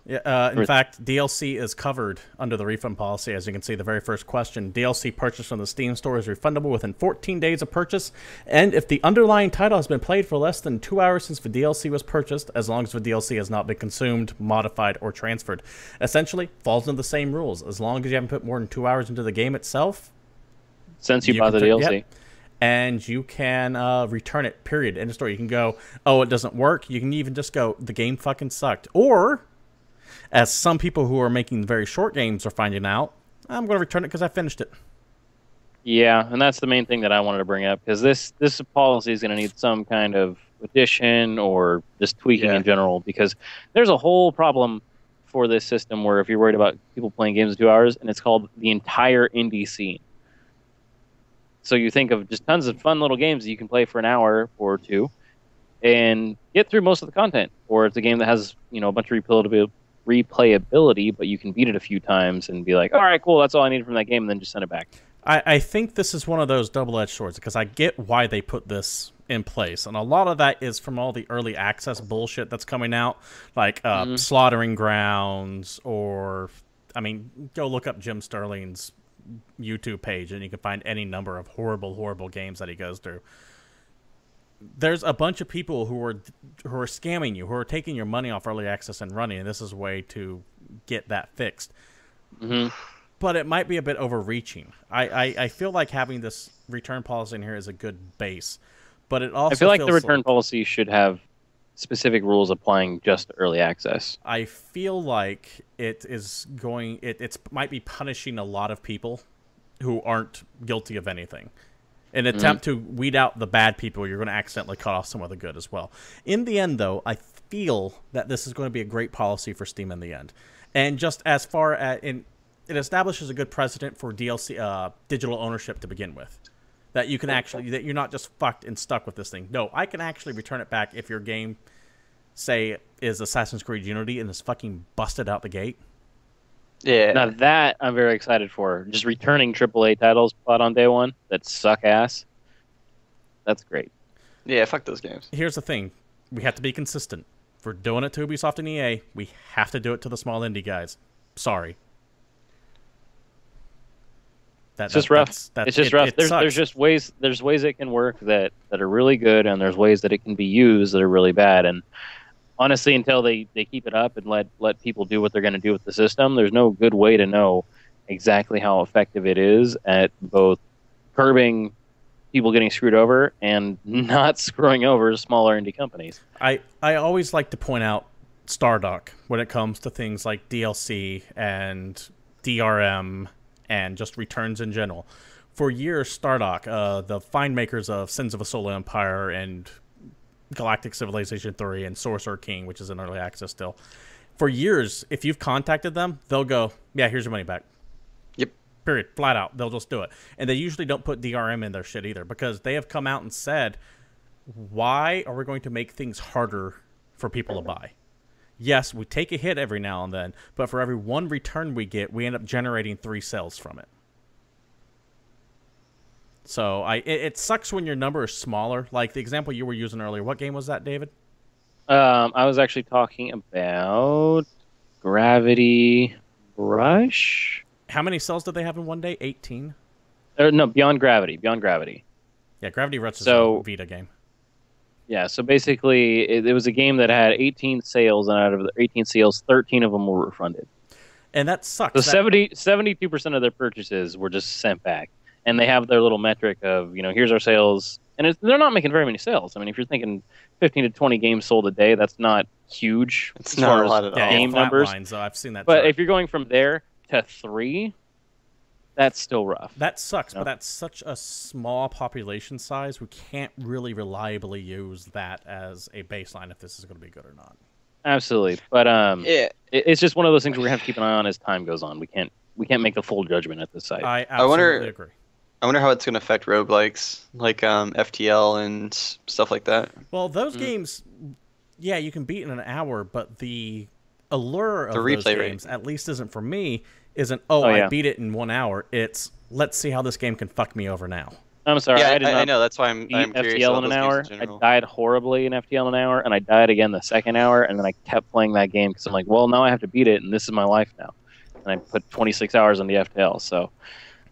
Yeah, in fact, DLC is covered under the refund policy. As you can see, the very first question, DLC purchased from the Steam store is refundable within 14 days of purchase, and if the underlying title has been played for less than 2 hours since the DLC was purchased, as long as the DLC has not been consumed, modified, or transferred. Essentially, falls into the same rules. As long as you haven't put more than 2 hours into the game itself. Since you bought the DLC. Yep, and you can return it, period. End of story. You can go, oh, it doesn't work. You can even just go, the game fucking sucked. Or... as some people who are making very short games are finding out, I'm going to return it because I finished it. Yeah, and that's the main thing that I wanted to bring up, because this policy is going to need some kind of addition or just tweaking in general, because there's a whole problem for this system where if you're worried about people playing games in 2 hours, and it's called the entire indie scene. So you think of just tons of fun little games that you can play for an hour or two and get through most of the content, or it's a game that has a bunch of replayability, but you can beat it a few times and be like, all right, cool, that's all I need from that game, and then just send it back. I think this is one of those double-edged swords, because I get why they put this in place, and a lot of that is from all the early access bullshit that's coming out, like Slaughtering Grounds, or, go look up Jim Sterling's YouTube page, and you can find any number of horrible, horrible games that he goes through. There's a bunch of people who are scamming you, who are taking your money off early access and running, and this is a way to get that fixed. Mm-hmm. But it might be a bit overreaching. I feel like having this return policy in here is a good base, but it also I feel like the return policy should have specific rules applying just to early access. I feel like it is going. It might be punishing a lot of people who aren't guilty of anything. An attempt to weed out the bad people, you're going to accidentally cut off some of the good as well. In the end, though, I feel that this is going to be a great policy for Steam in the end. And just as far as... it establishes a good precedent for DLC digital ownership to begin with. That you can actually... that you're not just fucked and stuck with this thing. No, I can actually return it back if your game say, is Assassin's Creed Unity and is fucking busted out the gate. Yeah. Now that I'm very excited for. Just returning AAA titles bought on day one that suck ass. That's great. Yeah, fuck those games. Here's the thing. We have to be consistent. If we're doing it to Ubisoft and EA, we have to do it to the small indie guys. Sorry. It's just rough. It's just rough. There's just ways. There's ways it can work that are really good, and there's ways that it can be used that are really bad. And honestly, until they keep it up and let people do what they're going to do with the system, there's no good way to know exactly how effective it is at both curbing people getting screwed over and not screwing over smaller indie companies. I always like to point out Stardock when it comes to things like DLC and DRM and just returns in general. For years, Stardock, the fine makers of Sins of a Solar Empire and Galactic Civilization 3 and Sorcerer King, which is in early access still, for years, if you've contacted them, they'll go, yeah, here's your money back. Yep. Period. Flat out. They'll just do it. And they usually don't put DRM in their shit either, because they have come out and said, why are we going to make things harder for people to buy? Yes, we take a hit every now and then, but for every one return we get, we end up generating 3 sales from it. So it sucks when your number is smaller. Like the example you were using earlier. What game was that, David? I was actually talking about Gravity Rush. How many sales did they have in one day? 18? No, Beyond Gravity. Beyond Gravity. Yeah, Gravity Rush is a Vita game. Yeah, so basically, it was a game that had 18 sales, and out of the 18 sales, 13 of them were refunded. And that sucks. So 72% of their purchases were just sent back. And they have their little metric of, here's our sales. And they're not making very many sales. I mean, if you're thinking 15 to 20 games sold a day, that's not huge. It's not a lot at all. Game numbers. Lines, I've seen that. But chart. if you're going from there to 3, that's still rough. That sucks, but that's such a small population size. We can't really reliably use that as a baseline if this is going to be good or not. Absolutely, but yeah, it's just one of those things we're gonna have to keep an eye on as time goes on. We can't make a full judgment at this site. I absolutely agree. I wonder how it's going to affect roguelikes, like FTL and stuff like that. Well, those games, yeah, you can beat in an hour, but the allure of those games, at least isn't for me, isn't, I beat it in 1 hour. It's, let's see how this game can fuck me over now. I'm sorry, yeah, I did not I know, that's why I'm curious FTL in an hour. I died horribly in FTL in an hour, and I died again the second hour, and then I kept playing that game because I'm like, well, now I have to beat it, and this is my life now. And I put 26 hours on the FTL, so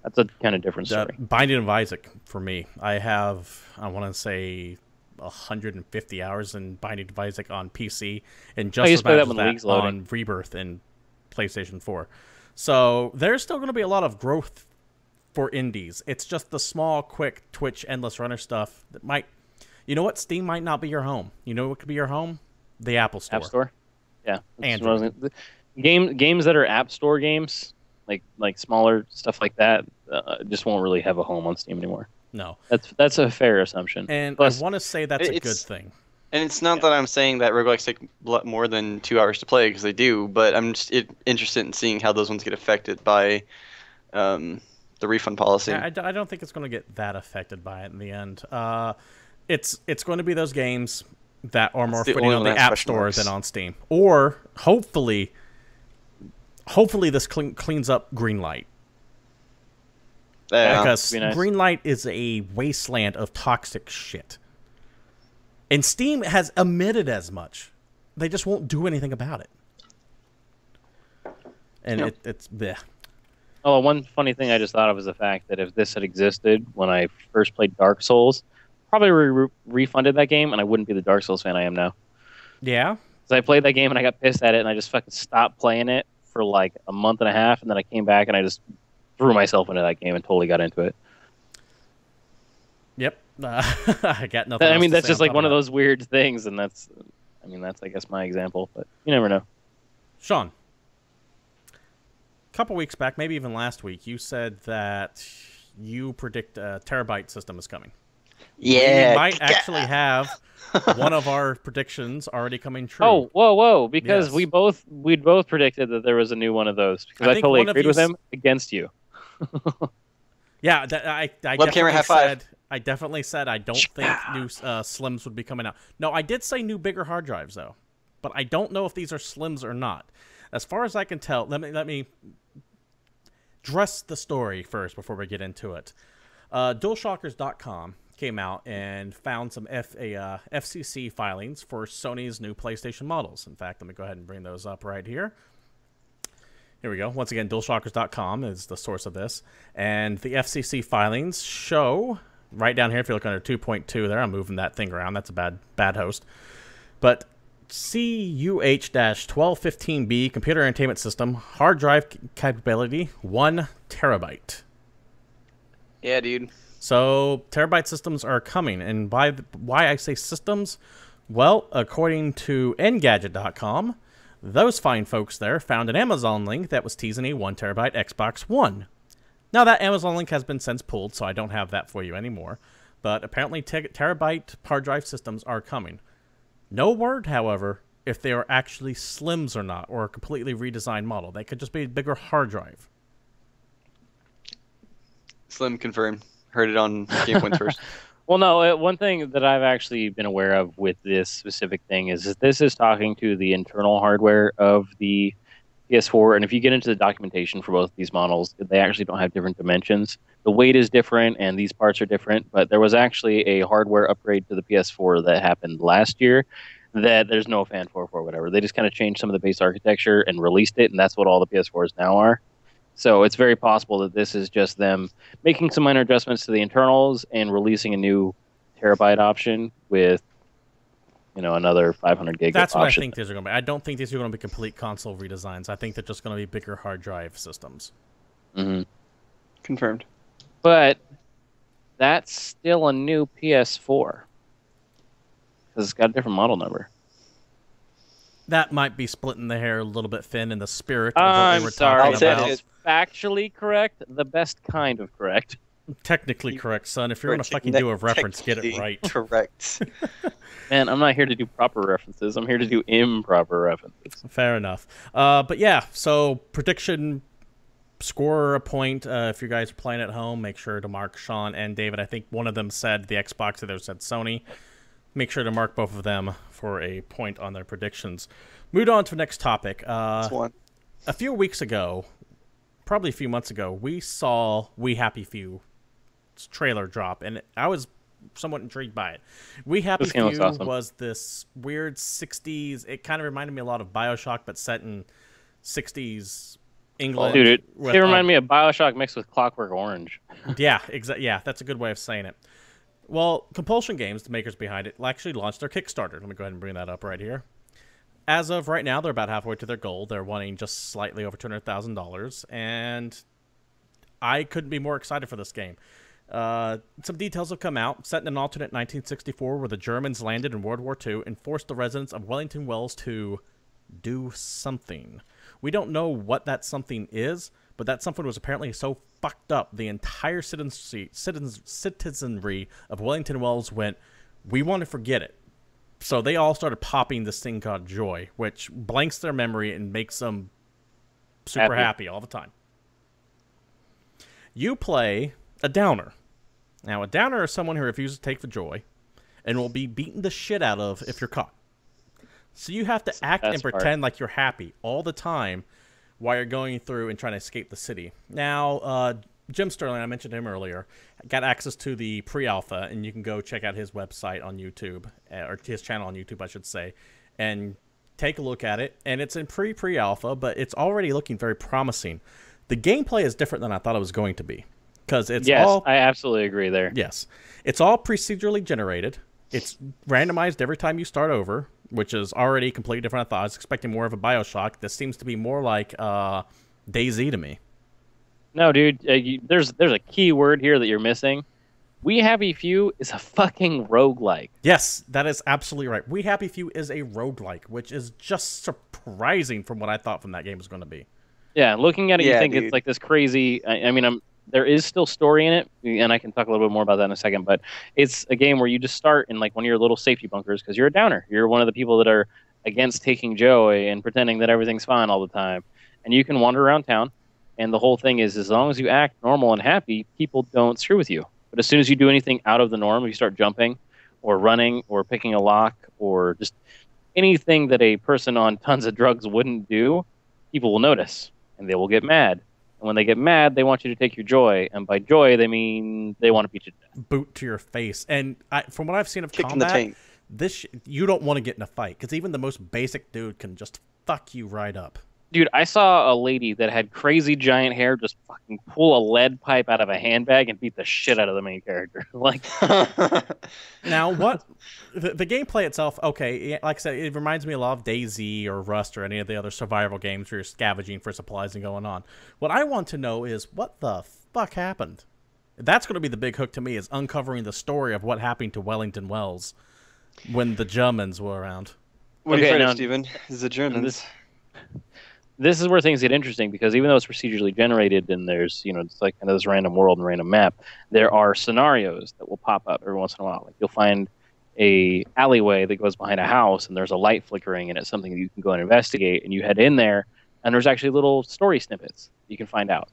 that's a kind of different story. Binding of Isaac, for me, I have, I want to say, 150 hours in Binding of Isaac on PC, and just about that on Rebirth in PlayStation 4. So there's still going to be a lot of growth for indies. It's just the small, quick, Twitch, endless runner stuff that might, you know what, Steam might not be your home. You know what could be your home? The Apple Store. App Store? Yeah. Android. Games that are App Store games, like smaller stuff like that, just won't really have a home on Steam anymore. No. That's a fair assumption. And plus, I want to say that's a good thing. And it's not that I'm saying that roguelikes take more than 2 hours to play, because they do, but I'm just interested in seeing how those ones get affected by the refund policy. I don't think it's going to get that affected by it in the end. It's going to be those games that are more fitting on the App Store than on Steam. Or, hopefully this cleans up Greenlight. Yeah. Because Greenlight is a wasteland of toxic shit. And Steam has admitted as much. They just won't do anything about it. And it's bleh. Oh, one funny thing I just thought of is the fact that if this had existed when I first played Dark Souls, probably refunded that game, and I wouldn't be the Dark Souls fan I am now. Yeah? So I played that game, and I got pissed at it, and I just fucking stopped playing it for like a month and a half, and then I came back, and I just threw myself into that game and totally got into it. Yep. I got nothing else I mean, to that's say just like one of that. those weird things, and that's I guess my example, but you never know. Sean, a couple weeks back, maybe even last week, you said that you predict a terabyte system is coming. Yeah. We might actually have one of our predictions already coming true. Oh, whoa! Because Yes. we'd both predicted that there was a new one of those. Because I totally agreed with him against you. Yeah, I Webcam high five. definitely said I don't think new Slims would be coming out. No, I did say new bigger hard drives though. but I don't know if these are slims or not. As far as I can tell, let me dress the story first before we get into it. DualShockers.com came out and found some FCC filings for Sony's new PlayStation models. In fact, let me go ahead and bring those up right here. Here we go. Once again, DualShockers.com is the source of this. And the FCC filings show, right down here, if you look under 2.2 there, I'm moving that thing around. That's a bad host. But CUH-1215B computer entertainment system, hard drive capability, 1 terabyte. Yeah, dude. So terabyte systems are coming, and why I say systems? Well, according to Engadget.com, those fine folks there found an Amazon link that was teasing a 1 terabyte Xbox One. Now that Amazon link has been since pulled, so I don't have that for you anymore. But apparently terabyte hard drive systems are coming. No word, however, if they are actually slims or not, or a completely redesigned model. They could just be a bigger hard drive. Slim confirmed. Heard it on GamePoints first. Well, no, one thing that I've actually been aware of with this specific thing is that this is talking to the internal hardware of the PS4, and if you get into the documentation for both these models, they actually don't have different dimensions. The weight is different, and these parts are different, but there was actually a hardware upgrade to the PS4 that happened last year that there's no fanfare for, whatever. They just kind of changed some of the base architecture and released it, and that's what all the PS4s now are. So it's very possible that this is just them making some minor adjustments to the internals and releasing a new terabyte option with, you know, another 500 gig. That's what option. I think these are going to be. I don't think these are going to be complete console redesigns. I think they're just going to be bigger hard drive systems. Mm-hmm. Confirmed. But that's still a new PS4 because it's got a different model number. That might be splitting the hair a little bit thin in the spirit of what we were sorry, talking about. It's factually correct, the best kind of correct. Technically correct, son. If you're going to fucking do a reference, get it right. Correct. Man, I'm not here to do proper references. I'm here to do improper references. Fair enough. But yeah, so prediction, score a point. If you guys are playing at home, make sure to mark Sean and David. I think one of them said the Xbox, the other said Sony. Make sure to mark both of them for a point on their predictions. Moved on to the next topic. That's one. A few weeks ago, probably a few months ago, we saw We Happy Few trailer drop, and I was somewhat intrigued by it. We Happy Few awesome. was this weird 60s, it kind of reminded me a lot of BioShock, but set in 60s England. Dude, it with, reminded me of BioShock mixed with Clockwork Orange. Yeah, yeah, that's a good way of saying it. Well, Compulsion Games, the makers behind it, actually launched their Kickstarter. Let me go ahead and bring that up right here. As of right now, they're about halfway to their goal. They're wanting just slightly over $200,000, and I couldn't be more excited for this game. Some details have come out. Set in an alternate 1964 where the Germans landed in World War II and forced the residents of Wellington Wells to do something. We don't know what that something is, but that something was apparently so fucked up the entire citizenry of Wellington Wells went, we want to forget it. So they all started popping this thing called Joy, which blanks their memory and makes them super happy all the time. You play a downer. Now, a downer is someone who refuses to take the joy and will be beaten the shit out of if you're caught. So you have to act and pretend like you're happy all the time while you're going through and trying to escape the city. Now, Jim Sterling, I mentioned him earlier, got access to the pre-alpha, and you can go check out his website on YouTube, or his channel on YouTube, I should say, and take a look at it. And it's in pre-alpha, but it's already looking very promising. The gameplay is different than I thought it was going to be. Because it's all... I absolutely agree there. Yes. It's all procedurally generated. It's randomized every time you start over, which is already completely different. I thought I was expecting more of a BioShock. This seems to be more like DayZ to me. No, dude, there's a key word here that you're missing. We Happy Few is a fucking roguelike. Yes, that is absolutely right. We Happy Few is a roguelike, which is just surprising from what I thought from that game was going to be. Yeah, looking at it, you think dude. it's like this crazy... I mean, there is still story in it, and I can talk a little bit more about that in a second, but it's a game where you just start in like one of your little safety bunkers because you're a downer. You're one of the people that are against taking joy and pretending that everything's fine all the time. And you can wander around town, and the whole thing is as long as you act normal and happy, people don't screw with you. But as soon as you do anything out of the norm, you start jumping or running or picking a lock or just anything that a person on tons of drugs wouldn't do, people will notice and they will get mad. And when they get mad, they want you to take your joy, and by joy they mean they want to beat you to death. Boot to your face. And from what I've seen of Kick in the combat, tank. you don't want to get in a fight because even the most basic dude can just fuck you right up. Dude, I saw a lady that had crazy giant hair just fucking pull a lead pipe out of a handbag and beat the shit out of the main character. Like, now, what the gameplay itself? Okay, like I said, it reminds me a lot of DayZ or Rust or any of the other survival games where you're scavenging for supplies and going on. What I want to know is what the fuck happened. That's going to be the big hook to me, is uncovering the story of what happened to Wellington Wells when the Germans were around. What are you Okay, afraid now- of, Steven? Is the Germans. this is where things get interesting, because even though it's procedurally generated and there's, it's like kind of this random world and random map, there are scenarios that will pop up every once in a while. Like, you'll find a alleyway that goes behind a house and there's a light flickering and it's something that you can go and investigate, and you head in there and there's actually little story snippets you can find out.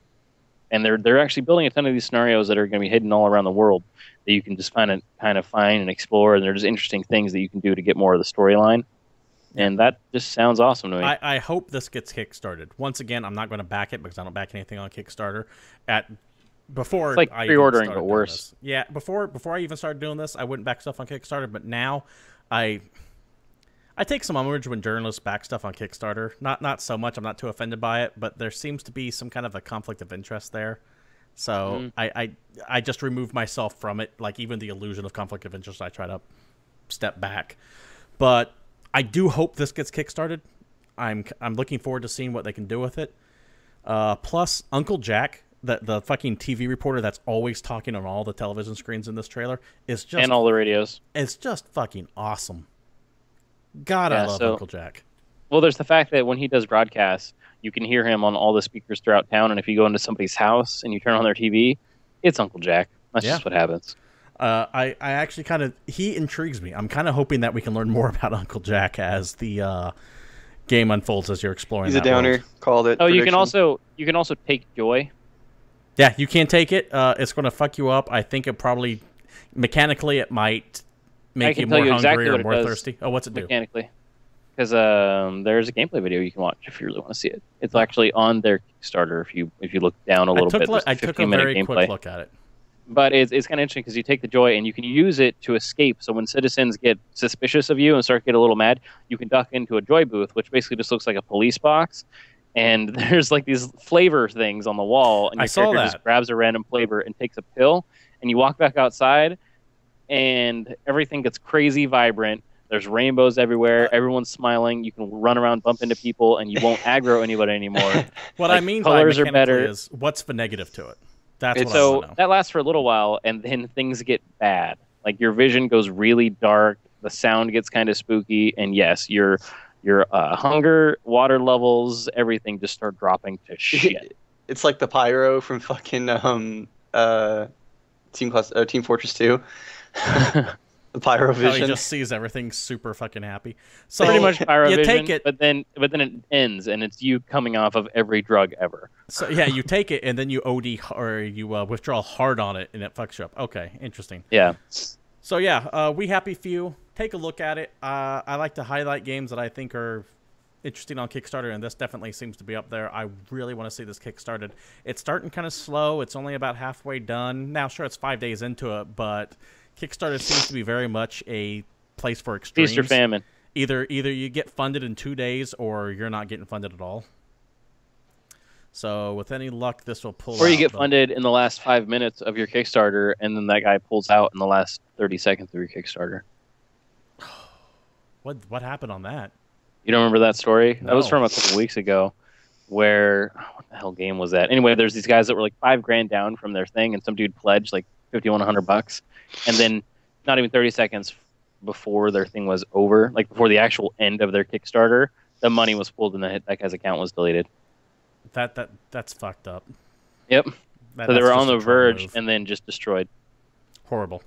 And they're actually building a ton of these scenarios that are going to be hidden all around the world that you can just find and explore, and they're just interesting things that you can do to get more of the storyline. And that just sounds awesome to me. I hope this gets kickstarted. Once again, I'm not going to back it because I don't back anything on Kickstarter. Before It's like I even pre-ordering, started but doing worse. this. Yeah, before I even started doing this, I wouldn't back stuff on Kickstarter. But now, I take some umbrage when journalists back stuff on Kickstarter. Not so much. I'm not too offended by it, but there seems to be some kind of a conflict of interest there. So I just remove myself from it. Like, even the illusion of conflict of interest, I try to step back. But I do hope this gets kickstarted. I'm looking forward to seeing what they can do with it. Plus, Uncle Jack, the fucking TV reporter that's always talking on all the television screens in this trailer, is just, and all the radios. It's just fucking awesome. God, I love Uncle Jack. Well, there's the fact that when he does broadcasts, you can hear him on all the speakers throughout town, and if you go into somebody's house and you turn on their TV, it's Uncle Jack. That's just what happens. I actually he intrigues me. I'm kind of hoping that we can learn more about Uncle Jack as the game unfolds, as you're exploring. He's a downer. World. Called it. Oh, prediction. you can also take joy. Yeah, you can take it. It's going to fuck you up. I think it probably mechanically it might make you more hungry or more thirsty. Oh, what's it do? Mechanically, because there's a gameplay video you can watch if you really want to see it. It's actually on their Kickstarter. If you look down a little bit, I took a very quick look at it. But it's kind of interesting because you take the joy and you can use it to escape. So when citizens get suspicious of you and start to get a little mad, you can duck into a joy booth, which basically just looks like a police box. And there's like these flavor things on the wall, and your character just grabs a random flavor and takes a pill. And you walk back outside, and everything gets crazy vibrant. There's rainbows everywhere. Everyone's smiling. You can run around, bump into people, and you won't aggro anybody anymore. What I mean colors by are better. Is what's the negative to it? That's what I so want to know. that lasts for a little while, and then things get bad. Like, your vision goes really dark. The sound gets kind of spooky, and yes, your hunger, water levels, everything just start dropping to shit. It's like the pyro from fucking Team Fortress 2. The pyro vision. How he just sees everything super fucking happy. So pretty much pyro you vision, take it, but then it ends, and it's you coming off of every drug ever. So yeah, you take it, and then you OD or you withdraw hard on it, and it fucks you up. Okay, interesting. Yeah. So yeah, we happy few. Take a look at it. I like to highlight games that I think are interesting on Kickstarter, and this definitely seems to be up there. I really want to see this kickstarted. It's starting kind of slow. It's only about halfway done. Now, sure, it's 5 days into it, but Kickstarter seems to be very much a place for extremes. Feast or famine. Either you get funded in 2 days, or you're not getting funded at all. So with any luck, this will pull out. Or you get funded in the last 5 minutes of your Kickstarter, and then that guy pulls out in the last 30 seconds of your Kickstarter. What happened on that? You don't remember that story? No. That was from a couple weeks ago, where what the hell game was that? Anyway, there's these guys that were like $5,000 down from their thing, and some dude pledged like $5,100, and then not even 30 seconds before their thing was over, like before the actual end of their Kickstarter, the money was pulled and that guy's account was deleted. That's fucked up. Yep. So they were on the verge move. and then just destroyed. Horrible.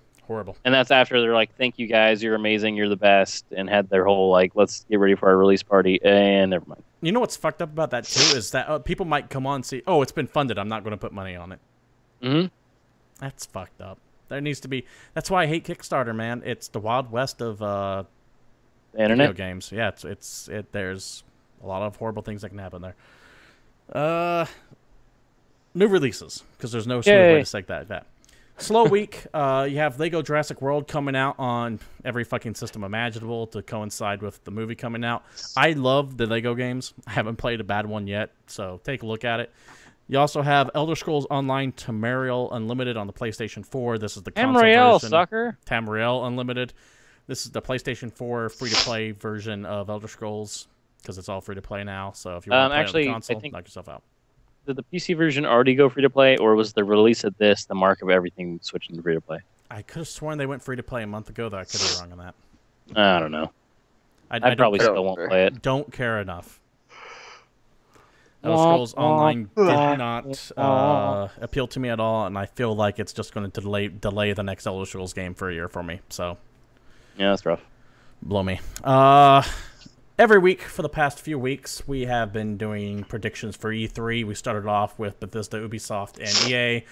And that's after they're like, "Thank you guys, you're amazing, you're the best," and had their whole like, "Let's get ready for our release party," and never mind. You know what's fucked up about that too is that people might come on and see, "Oh, it's been funded. I'm not going to put money on it." Mm-hmm. That's fucked up. There needs to be. That's why I hate Kickstarter, man. It's the Wild West of The internet. Video games. Yeah, there's a lot of horrible things that can happen there. New releases, because there's no smooth way to say that. Slow week. You have Lego Jurassic World coming out on every fucking system imaginable to coincide with the movie coming out. I love the Lego games. I haven't played a bad one yet, so take a look at it. You also have Elder Scrolls Online Tamriel Unlimited on the PlayStation 4. This is the console Tamriel, version. sucker. Tamriel Unlimited. This is the PlayStation 4 free-to-play version of Elder Scrolls, because it's all free-to-play now. So if you want to play actually, on the console, I think, knock yourself out. did the PC version already go free-to-play, or was the release of this the mark of everything switching to free-to-play? I could have sworn they went free-to-play a month ago, though. I could be wrong on that. I don't know. I probably still won't play it. Don't care enough. Elder Scrolls Online did not appeal to me at all, and I feel like it's just going to delay the next Elder Scrolls game for a year for me. So, yeah, that's rough. Blow me. Every week for the past few weeks, we have been doing predictions for E3. We started off with Bethesda, Ubisoft, and EA.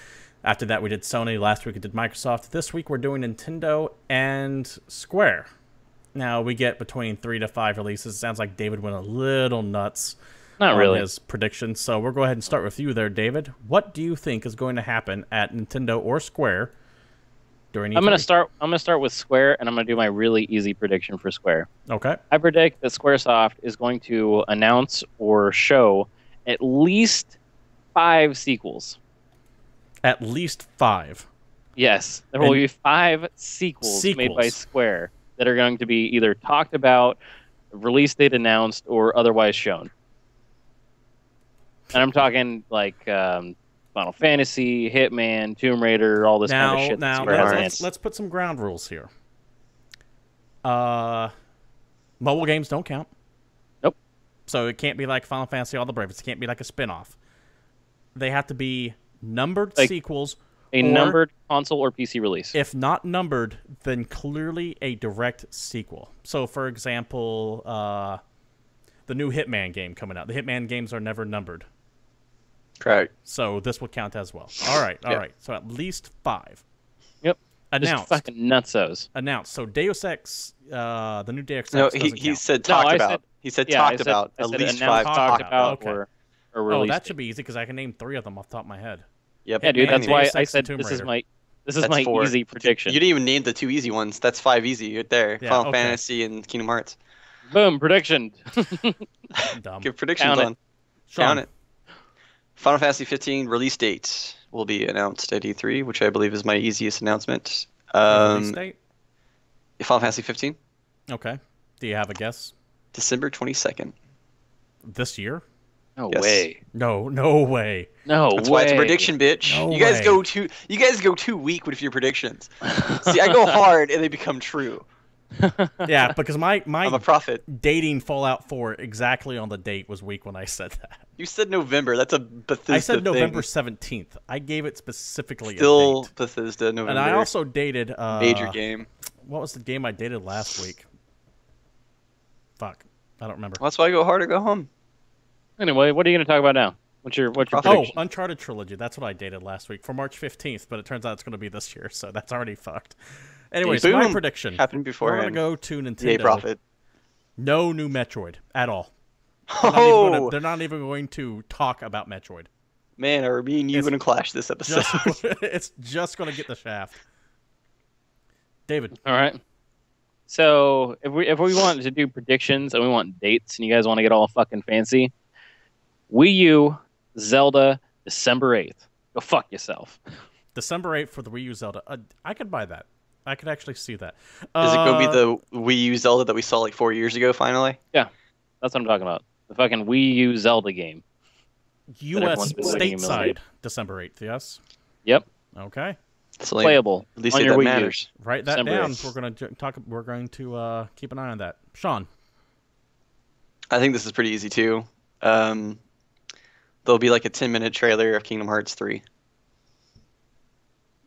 After that, we did Sony. Last week, we did Microsoft. This week, we're doing Nintendo and Square. Now, we get between 3 to 5 releases. It sounds like David went a little nuts. Not really. His predictions. So we'll go ahead and start with you there, David. What do you think is going to happen at Nintendo or Square during E3? I'm gonna start with Square, and I'm gonna do my really easy prediction for Square. Okay. I predict that SquareSoft is going to announce or show at least 5 sequels. At least 5. Yes, there will be 5 sequels made by Square that are going to be either talked about, release date announced, or otherwise shown. And I'm talking like Final Fantasy, Hitman, Tomb Raider, all this kind of shit. Now, let's put some ground rules here. Mobile games don't count. Nope. So it can't be like Final Fantasy All the Bravest. It can't be like a spin-off. They have to be numbered sequels. A numbered console or PC release. If not numbered, then clearly a direct sequel. So, for example, the new Hitman game coming out. The Hitman games are never numbered. Correct. So this will count as well. All right. So at least 5. Yep. Announced. Just fucking nutsos. Announced. So Deus Ex, the new Deus Ex. No, he said talked about. He said talked about at least 5 talked about or Oh, that should be easy because I can name 3 of them off the top of my head. Yep. Yeah, dude. That's why Deus I Ex said and this is Tomb my Raider. easy prediction. You didn't even name the 2 easy ones. That's 5 easy right there. Yeah, Final Fantasy and Kingdom Hearts. Boom, prediction. Dumb. Give predictions Count it. on. Count it. Final Fantasy 15 release date will be announced at E3, which I believe is my easiest announcement. Release date? Final Fantasy 15. Okay. Do you have a guess? December 22nd. This year? No Yes. way. No way. No That's way. why it's a prediction, bitch. No you guys way. go too weak with your predictions. See, I go hard and they become true. Yeah, because my I'm a prophet. dating Fallout 4 exactly on the date was weak when I said that. You said November. That's a Bethesda I said November thing. 17th. I gave it specifically Still a date. Bethesda, November. And I also dated... major game. What was the game I dated last week? Fuck. I don't remember. Well, that's why I go hard or go home. Anyway, what are you going to talk about now? What's your Oh, prediction? Uncharted Trilogy. That's what I dated last week for March 15th, but it turns out it's going to be this year, so that's already fucked. Anyways, Boom. my prediction. Happened beforehand. We're going to go to Yay, Nintendo. profit. No new Metroid at all. Oh, They're not even going to talk about Metroid. man, are me and you going to clash this episode? It's just going to get the shaft. David. All right. So if we want to do predictions and we want dates and you guys want to get all fucking fancy, Wii U, Zelda, December 8th. Go fuck yourself. December 8th for the Wii U Zelda. I could buy that. I could actually see that. Is it going to be the Wii U Zelda that we saw like 4 years ago, finally? Yeah, that's what I'm talking about. The fucking Wii U Zelda game. U.S. everyone's been waiting a million. stateside, December 8th, yes? Yep. Okay. It's like, Playable. at least on that your Wii U. matters. Write that December down. 8th. We're going to keep an eye on that. Sean. I think this is pretty easy too. There'll be like a 10-minute trailer of Kingdom Hearts 3.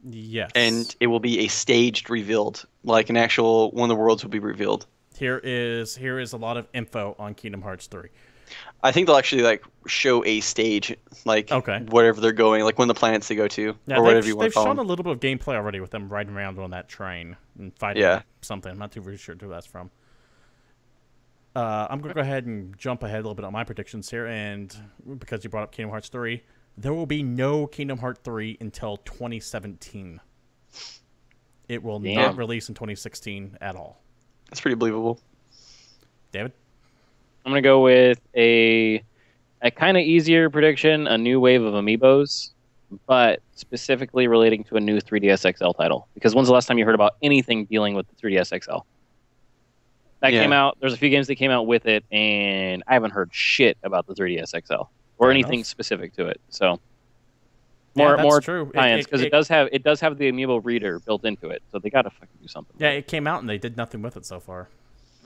Yes. And it will be a staged revealed, like an actual one of the worlds will be revealed. Here is a lot of info on Kingdom Hearts 3. I think they'll actually like show a stage, like whatever they're going, like one of the planets they go to, or whatever you want They've to call shown them. a little bit of gameplay already with them riding around on that train and fighting something. I'm not too really sure who that's from. I'm going to go ahead and jump ahead a little bit on my predictions here, and because you brought up Kingdom Hearts 3, there will be no Kingdom Hearts 3 until 2017. It will not release in 2016 at all. That's pretty believable. David? I'm going to go with a kind of easier prediction, a new wave of amiibos, but specifically relating to a new 3DS XL title. Because when's the last time you heard about anything dealing with the 3DS XL? That came out. There's a few games that came out with it, and I haven't heard shit about the 3DS XL or anything specific to it. So more tie-ins, because it does have the amiibo reader built into it. So they got to fucking do something. Yeah, it came out and they did nothing with it so far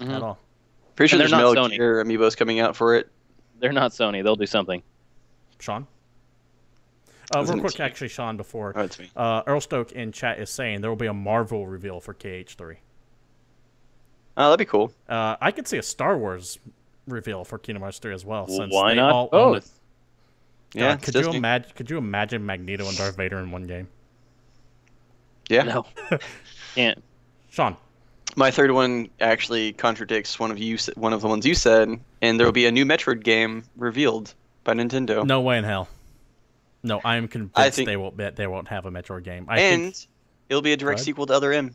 at all. Pretty sure there's Metal Gear amiibos coming out for it. They're not Sony. They'll do something. Sean? Real quick, actually, Sean, before Earl Stoke in chat is saying there will be a Marvel reveal for KH3. Oh, that'd be cool. I could see a Star Wars reveal for Kingdom Hearts 3 as well. Since why they not all own it. Yeah, could you imagine Magneto and Darth Vader in one game? Yeah. No. Can't. Sean. My third one actually contradicts one of the ones you said, and there will be a new Metroid game revealed by Nintendo. No way in hell. No, I am convinced they won't have a Metroid game. It'll be a direct sequel to Other M.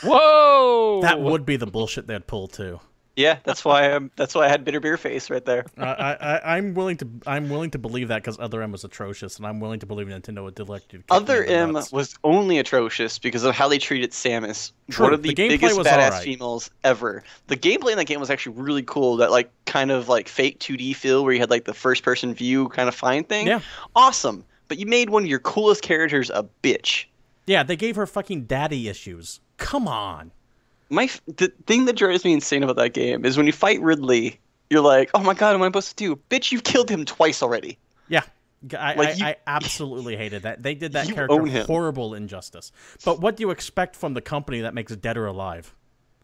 Whoa! That would be the bullshit they'd pull too. Yeah, that's why I had bitter beer face right there. I'm willing to believe that because Other M was atrocious, and I'm willing to believe Nintendo would direct you. Other M was only atrocious because of how they treated Samus, one of the biggest badass females ever. The gameplay in that game was actually really cool. That kind of fake 2D feel where you had the first person view kind of fine thing. Yeah, awesome. But you made one of your coolest characters a bitch. Yeah, they gave her fucking daddy issues. Come on. The thing that drives me insane about that game is when you fight Ridley, you're like, oh my god, what am I supposed to do? Bitch, you've killed him twice already. Yeah. I absolutely hated that. They did that character horrible injustice. But what do you expect from the company that makes Dead or Alive?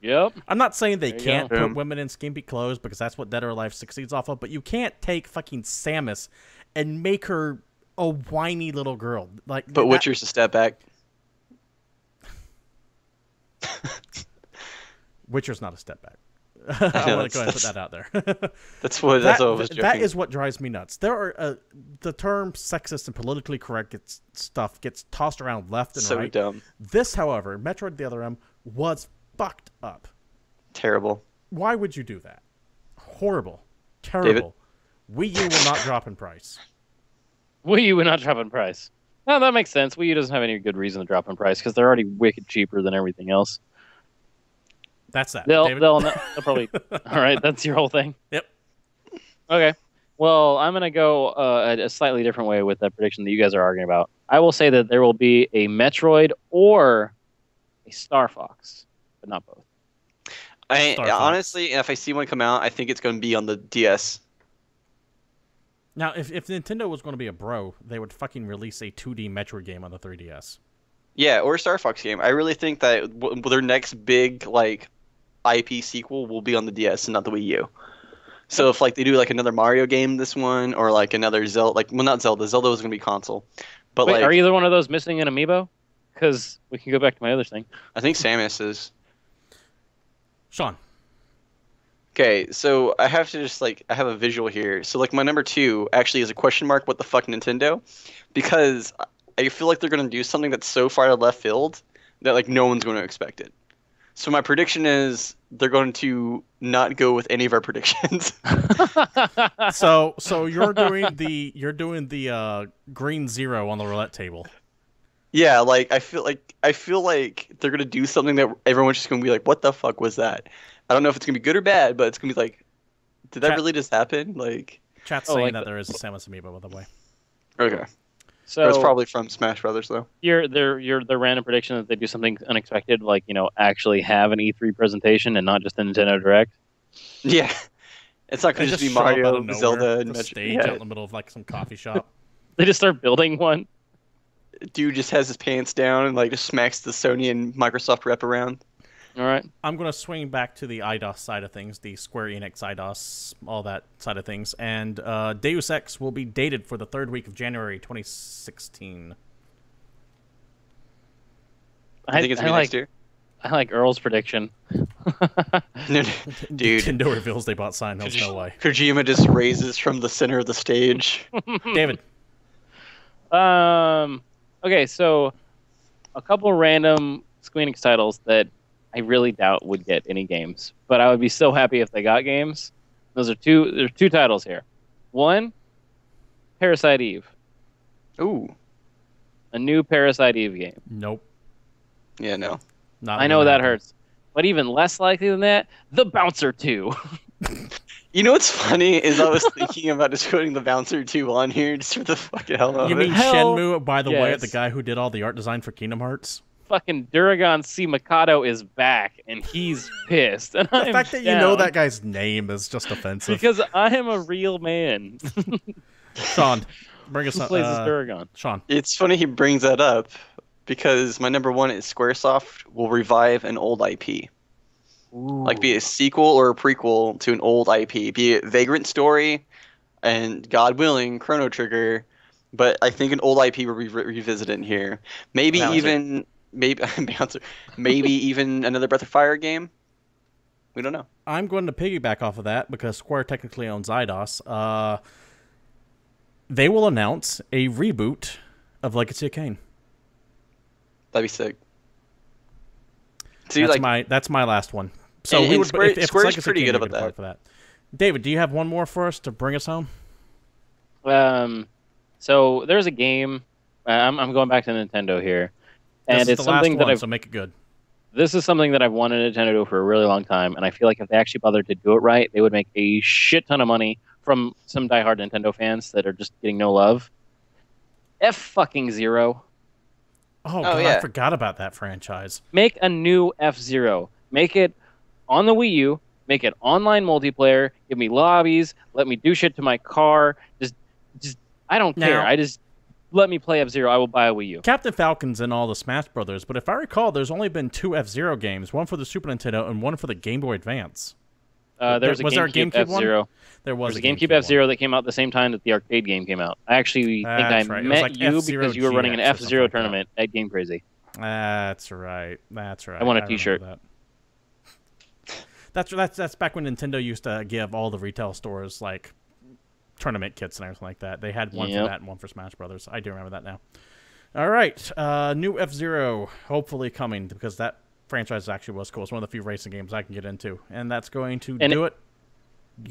Yep. I'm not saying they can't put women in skimpy clothes because that's what Dead or Alive succeeds off of, but you can't take fucking Samus and make her a whiny little girl. But Witcher's a step back. Witcher's not a step back. I want to go ahead and put that out there. that's what I was joking. That is what drives me nuts. There are the term sexist and politically correct stuff gets tossed around left and right. So dumb. This, however, Metroid the Other M was fucked up. Terrible. Why would you do that? Horrible. Terrible. David? Wii U will not drop in price. Wii U will not drop in price. No, that makes sense. Wii U doesn't have any good reason to drop in price because they're already wicked cheaper than everything else. That's that. They'll probably. All right, that's your whole thing. Yep. Okay. Well, I'm gonna go a slightly different way with that prediction that you guys are arguing about. I will say that there will be a Metroid or a Star Fox, but not both. Honestly, if I see one come out, I think it's going to be on the DS. Now, if Nintendo was going to be a bro, they would fucking release a 2D Metroid game on the 3DS. Yeah, or a Star Fox game. I really think that their next big IP sequel will be on the DS and not the Wii U. So if they do another Mario game, this one, or another Zelda, not Zelda. Zelda was going to be console. But wait, are either one of those missing an amiibo? Because we can go back to my other thing. I think Samus is. Sean. Okay, so I have to just I have a visual here. So my number 2 actually is a question mark. What the fuck, Nintendo? Because I feel like they're going to do something that's so far left field that no one's going to expect it. So my prediction is they're going to not go with any of our predictions. so you're doing the green 0 on the roulette table. Yeah, I feel like they're going to do something that everyone's just going to be like, what the fuck was that? I don't know if it's going to be good or bad, but it's going to be did that really just happen? Chat's saying that there is a Samus amiibo, by the way. Okay. So it's probably from Smash Brothers, though. The random prediction that they do something unexpected, actually have an E3 presentation and not just a Nintendo Direct. Yeah, it's not going to just be Mario, Zelda, and stage out in the middle of some coffee shop. They just start building one. Dude just has his pants down and just smacks the Sony and Microsoft rep around. All right. I'm going to swing back to the IDOS side of things, the Square Enix IDOS, all that side of things. And Deus Ex will be dated for the 3rd week of January 2016. I think it's next year. I like Earl's prediction. Dude, Nintendo reveals they bought Silent Hills. No way. Kojima just raises from the center of the stage. David. Okay, so a couple random Square Enix titles that I really doubt would get any games, but I would be so happy if they got games. There's two titles here. One, Parasite Eve. Ooh. A new Parasite Eve game. Nope. Yeah, no. Not I know that hurts. But even less likely than that, The Bouncer 2. You know what's funny is I was thinking about just putting The Bouncer 2 on here just for the fucking hell of You it. mean Hell, Shenmue, by the way, yes. the guy who did all the art design for Kingdom Hearts? Fucking Duragon C. Mikado is back, and he's pissed. And The I'm fact that you know down that guy's name is just offensive. because I am a real man. Sean, bring us Who up. plays as Duragon? Sean. It's funny he brings that up because my number one is Squaresoft will revive an old IP. Like be it a sequel or a prequel to an old IP, be it Vagrant Story and God willing Chrono Trigger, but I think an old IP will be revisited here. Maybe Bouncer. even Bouncer, maybe even another Breath of Fire game. We don't know. I'm going to piggyback off of that because Square technically owns Eidos. They will announce a reboot of Legacy of Kain. That'd be sick. See, That's my last one. So And- we and would, Square- if it's Square's Legacy of pretty Kain, good we about could apply for that. David, do you have one more for us to bring us home? So there's a game. I'm going back to Nintendo here, and This is it's the last something that one, I've. so make it good. This is something that I've wanted Nintendo to do for a really long time, and I feel like if they actually bothered to do it right, they would make a shit ton of money from some diehard Nintendo fans that are just getting no love. F-Zero. Oh, God, yeah. I forgot about that franchise. Make a new F-Zero. Make it on the Wii U. Make it online multiplayer. Give me lobbies. Let me do shit to my car. Just I don't care. Now- I just let me play F-Zero. I will buy a Wii U. Captain Falcon's in all the Smash Brothers, but if I recall, there's only been 2 F-Zero games, one for the Super Nintendo and one for the Game Boy Advance. There was a there a GameCube GameCube one? F-Zero. There was There's a GameCube F-Zero that came out at the same time that the arcade game came out. I actually think I That's right. It was met like you F-Zero because you were running an GX or something F-Zero like that. tournament at Game Crazy. That's right. That's right. I want a remember t-shirt. that. That's back when Nintendo used to give all the retail stores like tournament kits and everything like that. They had one for Yep. that and one for Smash Brothers. I do remember that now. All right, new F-Zero hopefully coming because that franchise actually was cool. It's one of the few racing games I can get into, and that's going to do it.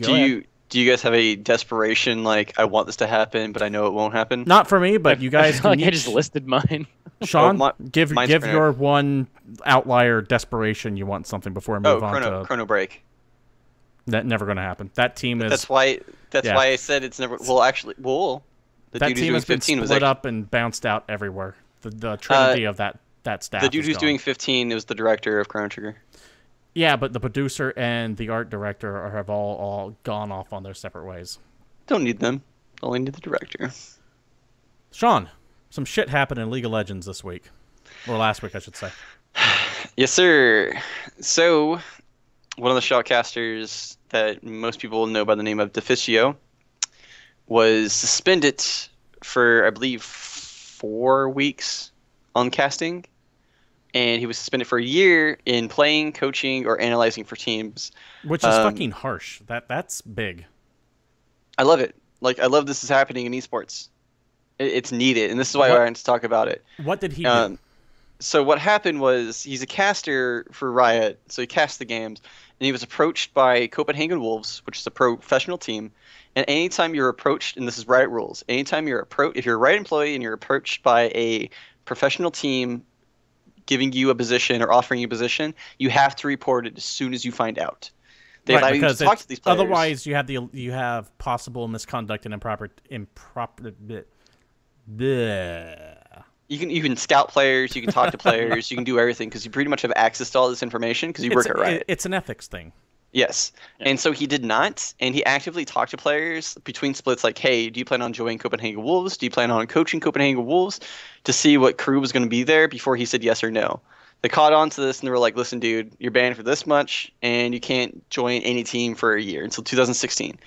Go ahead. Do you guys have a desperation like I want this to happen, but I know it won't happen? Not for me, but you guys I feel can like I each- just listed mine. Sean, Oh, give mine's give Chrono- your one outlier desperation you want something before we move on to Chrono Break. that. Never going to happen. That team is That's why yeah. I said it's never. Well, actually, the that dude who's team doing has been 15 was split actually, up and bounced out everywhere. The trinity of that staff. the dude is who's gone. doing 15 was the director of Chrono Trigger. Yeah, but the producer and the art director have all gone off on their separate ways. Don't need them. Only need the director. Sean, some shit happened in League of Legends this week, or last week, I should say. Yes, sir. So, one of the shoutcasters that most people know by the name of Deficio was suspended for, I believe, 4 weeks on casting. And he was suspended for a year in playing, coaching, or analyzing for teams. Which is fucking harsh. That's big. I love it. Like, I love this is happening in esports. It's needed, and this is why I wanted to talk about it. What did he do? So what happened was he's a caster for Riot, so he casts the games, and he was approached by Copenhagen Wolves, which is a professional team. And anytime you're approached, and this is Riot rules, anytime if you're a Riot employee and you're approached by a professional team giving you a position or offering you a position, you have to report it as soon as you find out. They allow you to talk to these players. Otherwise, you have possible misconduct and improper. Bleh. You can scout players, you can talk to players, you can do everything because you pretty much have access to all this information because you work at Riot. It's an ethics thing. Yes. Yeah. And so he did not, and he actively talked to players between splits like, hey, do you plan on joining Copenhagen Wolves? Do you plan on coaching Copenhagen Wolves? To see what crew was going to be there before he said yes or no. They caught on to this and they were like, listen, dude, you're banned for this much, and you can't join any team for a year until 2016.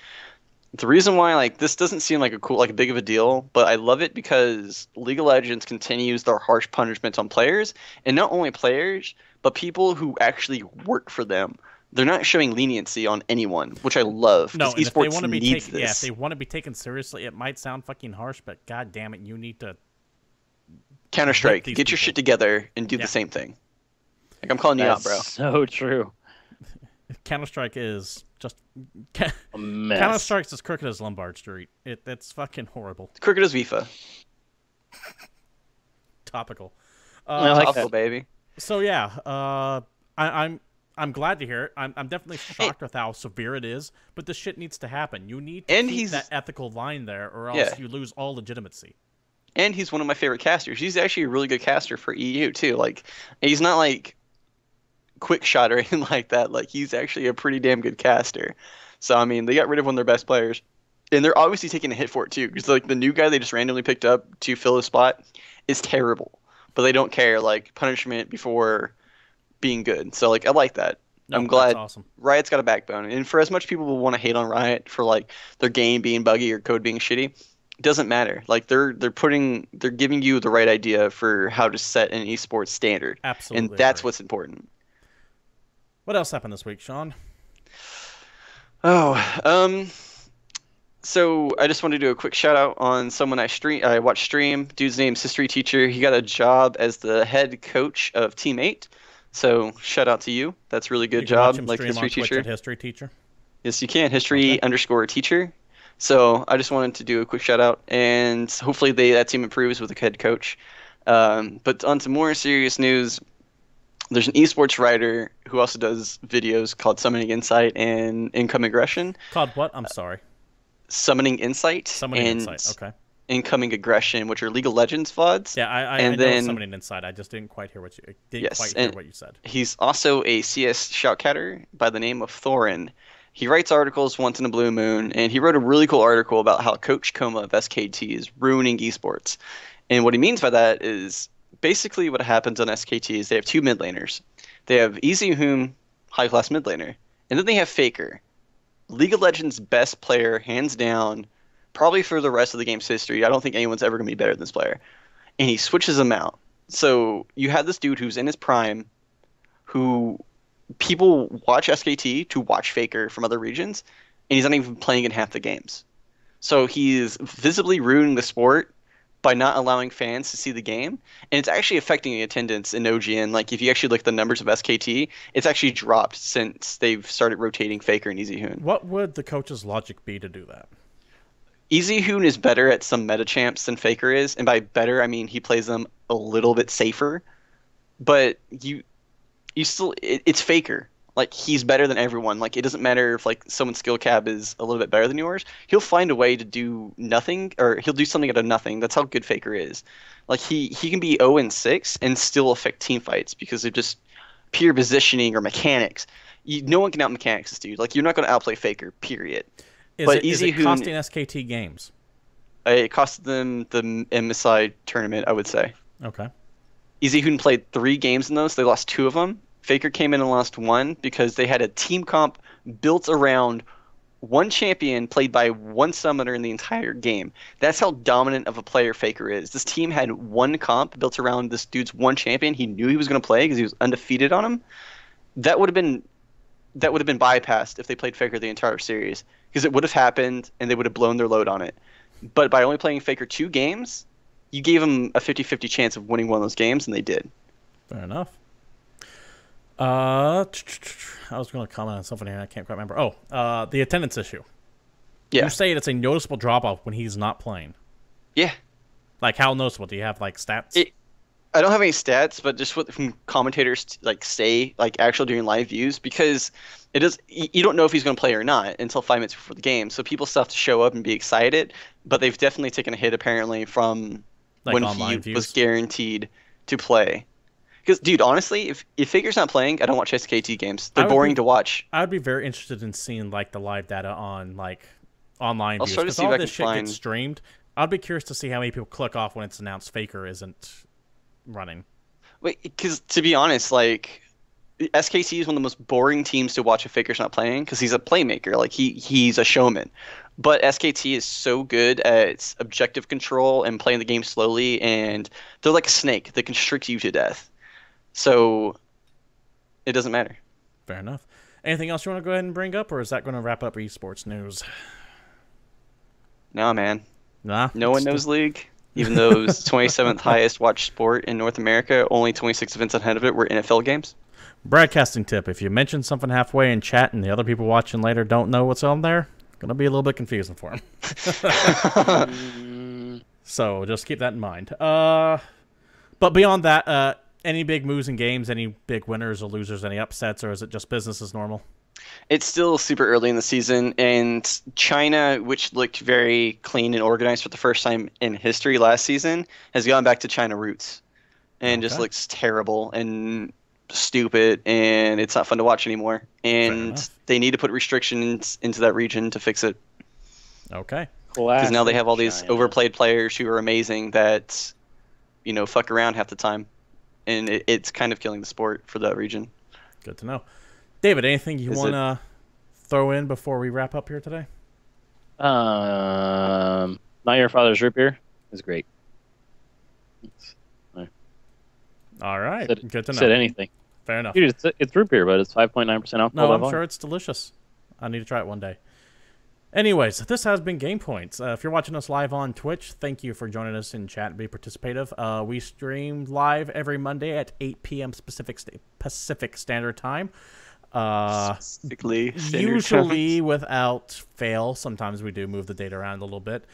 The reason why this doesn't seem like a big of a deal, but I love it because League of Legends continues their harsh punishments on players, and not only players, but people who actually work for them. They're not showing leniency on anyone, which I love. No, because and if they esports want to be needs taken, this. if they want to be taken seriously, it might sound fucking harsh, but god damn it, you need to Counter-Strike, these get your people. shit together and do the same thing. Like, I'm calling you out, That's bro. so true. Counter-Strike is just A mess. Counter-Strike's as crooked as Lombard Street. It's fucking horrible. Crooked as FIFA. Topical. I like Topical, that. baby. So yeah, I'm glad to hear it. I'm definitely shocked with how severe it is, but this shit needs to happen. You need to keep that ethical line there, or else you lose all legitimacy. And he's one of my favorite casters. He's actually a really good caster for EU too. Like, he's not like quick shot or anything like that. Like, he's actually a pretty damn good caster. So I mean, they got rid of one of their best players, and they're obviously taking a hit for it too. Because like the new guy they just randomly picked up to fill his spot is terrible, but they don't care. Like, punishment before being good. So like, I like that. No, I'm glad that's awesome. Riot's got a backbone. And for as much people will want to hate on Riot for like their game being buggy or code being shitty, it doesn't matter. Like, they're giving you the right idea for how to set an esports standard. Absolutely, And that's agree. what's important. What else happened this week, Sean? So I just wanted to do a quick shout out on someone I watched stream. Dude's name's History Teacher. He got a job as the head coach of Team 8. So shout out to you. That's a really good You can watch job. him Like, stream History on Twitch Teacher. at History Teacher. Yes, you can. History_teacher. So I just wanted to do a quick shout out, and hopefully that team improves with a head coach. But on to more serious news, there's an esports writer who also does videos called Summoning Insight and Income Aggression. Called what? I'm sorry. Summoning Insight. Summoning and Insight. Okay. Incoming Aggression, which are League of Legends VODs. Yeah, I know Summoning Insight. I just didn't quite hear what you hear what you said. He's also a CS shoutcatter by the name of Thorin. He writes articles once in a blue moon, and he wrote a really cool article about how Coach Koma of SKT is ruining esports. And what he means by that is basically what happens on SKT is they have two mid laners. They have Easyhoon, high class mid laner, and then they have Faker, League of Legends best player, hands down, probably for the rest of the game's history. I don't think anyone's ever going to be better than this player. And he switches them out. So you have this dude who's in his prime, who people watch SKT to watch Faker from other regions, and he's not even playing in half the games. So he's visibly ruining the sport by not allowing fans to see the game, and it's actually affecting the attendance in OGN. Like, if you actually look at the numbers of SKT, it's actually dropped since they've started rotating Faker and Easyhoon. What would the coach's logic be to do that? Easyhoon is better at some meta champs than Faker is, and by better I mean he plays them a little bit safer. But you still it's Faker. Like, he's better than everyone. Like, it doesn't matter if like someone's skill cap is a little bit better than yours. He'll find a way to do nothing, or he'll do something out of nothing. That's how good Faker is. Like, he can be 0-6 and still affect team fights because of just pure positioning or mechanics. No one can out mechanics this dude. Like, you're not going to outplay Faker. Period. Is it costing SKT games? It costed them the MSI tournament, I would say. Okay. Easyhoon played 3 games in those. They lost 2 of them. Faker came in and lost 1 because they had a team comp built around one champion played by one summoner in the entire game. That's how dominant of a player Faker is. This team had one comp built around this dude's one champion he knew he was going to play because he was undefeated on him. That would have been bypassed if they played Faker the entire series, because it would have happened and they would have blown their load on it. But by only playing Faker 2 games, you gave them a 50-50 chance of winning one of those games, and they did. Fair enough. I was going to comment on something here. I can't quite remember. Oh, the attendance issue. Yeah. You say it's a noticeable drop-off when he's not playing. Yeah. Like, how noticeable? Do you have, like, stats? I don't have any stats, but just what from commentators like say, like actually during live views, because it is you don't know if he's going to play or not until 5 minutes before the game. So people still have to show up and be excited, but they've definitely taken a hit apparently from like when he was guaranteed to play. Because, dude, honestly, if Faker's not playing, I don't watch SKT games. They're boring to watch. I would be very interested in seeing like the live data on like online views. I'll try to see if all I this can shit find... gets streamed. I'd be curious to see how many people click off when it's announced Faker isn't running. Wait, because to be honest, like SKT is one of the most boring teams to watch if Faker's not playing because he's a playmaker. Like he's a showman. But SKT is so good at objective control and playing the game slowly, and they're like a snake that constricts you to death. So it doesn't matter. Fair enough. Anything else you want to go ahead and bring up, or is that going to wrap up esports news? No, man. Nah. No one knows League. Even though it's 27th highest watched sport in North America, only 26 events ahead of it were NFL games. Broadcasting tip: if you mention something halfway in chat and the other people watching later don't know what's on there, it's going to be a little bit confusing for them. So just keep that in mind. But beyond that, any big moves in games, any big winners or losers, any upsets, or is it just business as normal? It's still super early in the season, and China, which looked very clean and organized for the first time in history last season, has gone back to China roots and just looks terrible and stupid, and it's not fun to watch anymore. And they need to put restrictions into that region to fix it. Okay. Because now they have all these overplayed players who are amazing that, you know, fuck around half the time. And it's kind of killing the sport for that region. Good to know. David, anything you want to throw in before we wrap up here today? Not Your Father's Root Beer is great. All right. Good to know. Said anything. Fair enough. Dude, it's root beer, but it's 5.9% alcohol. No, I'm sure it's delicious. I need to try it one day. Anyways, this has been GamePoints. If you're watching us live on Twitch, thank you for joining us in chat and be participative. We stream live every Monday at 8 p.m. Pacific Standard Time. Usually without fail. Sometimes we do move the date around a little bit.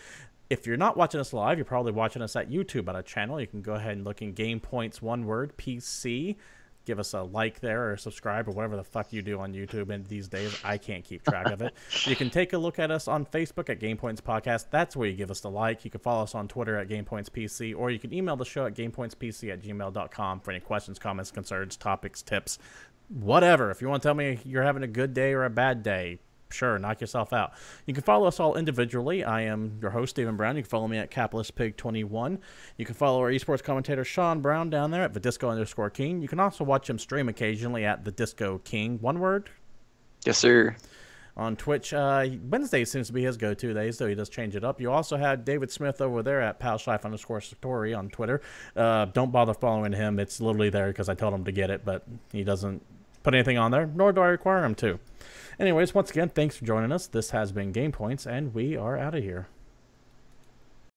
If you're not watching us live, you're probably watching us at YouTube on a channel. You can go ahead and look in GamePoints, one word, PC. Give us a like there or subscribe or whatever the fuck you do on YouTube. And these days, I can't keep track of it. You can take a look at us on Facebook at GamePoints Podcast. That's where you give us the like. You can follow us on Twitter at GamePoints PC, or you can email the show at GamePointsPC@gmail.com for any questions, comments, concerns, topics, tips, whatever. If you want to tell me you're having a good day or a bad day, sure, knock yourself out. You can follow us all individually. I am your host, Stephen Brown. You can follow me at CapitalistPig21. You can follow our esports commentator, Sean Brown, down there at @Vidisco_King. You can also watch him stream occasionally at @TheDiscoKing. One word? Yes, sir. On Twitch, Wednesday seems to be his go-to days, though he does change it up. You also have David Smith over there at @PalShife_Satori on Twitter. Don't bother following him. It's literally there because I told him to get it, but he doesn't put anything on there, nor do I require him to. Anyways, once again, thanks for joining us. This has been GamePoints, and we are out of here.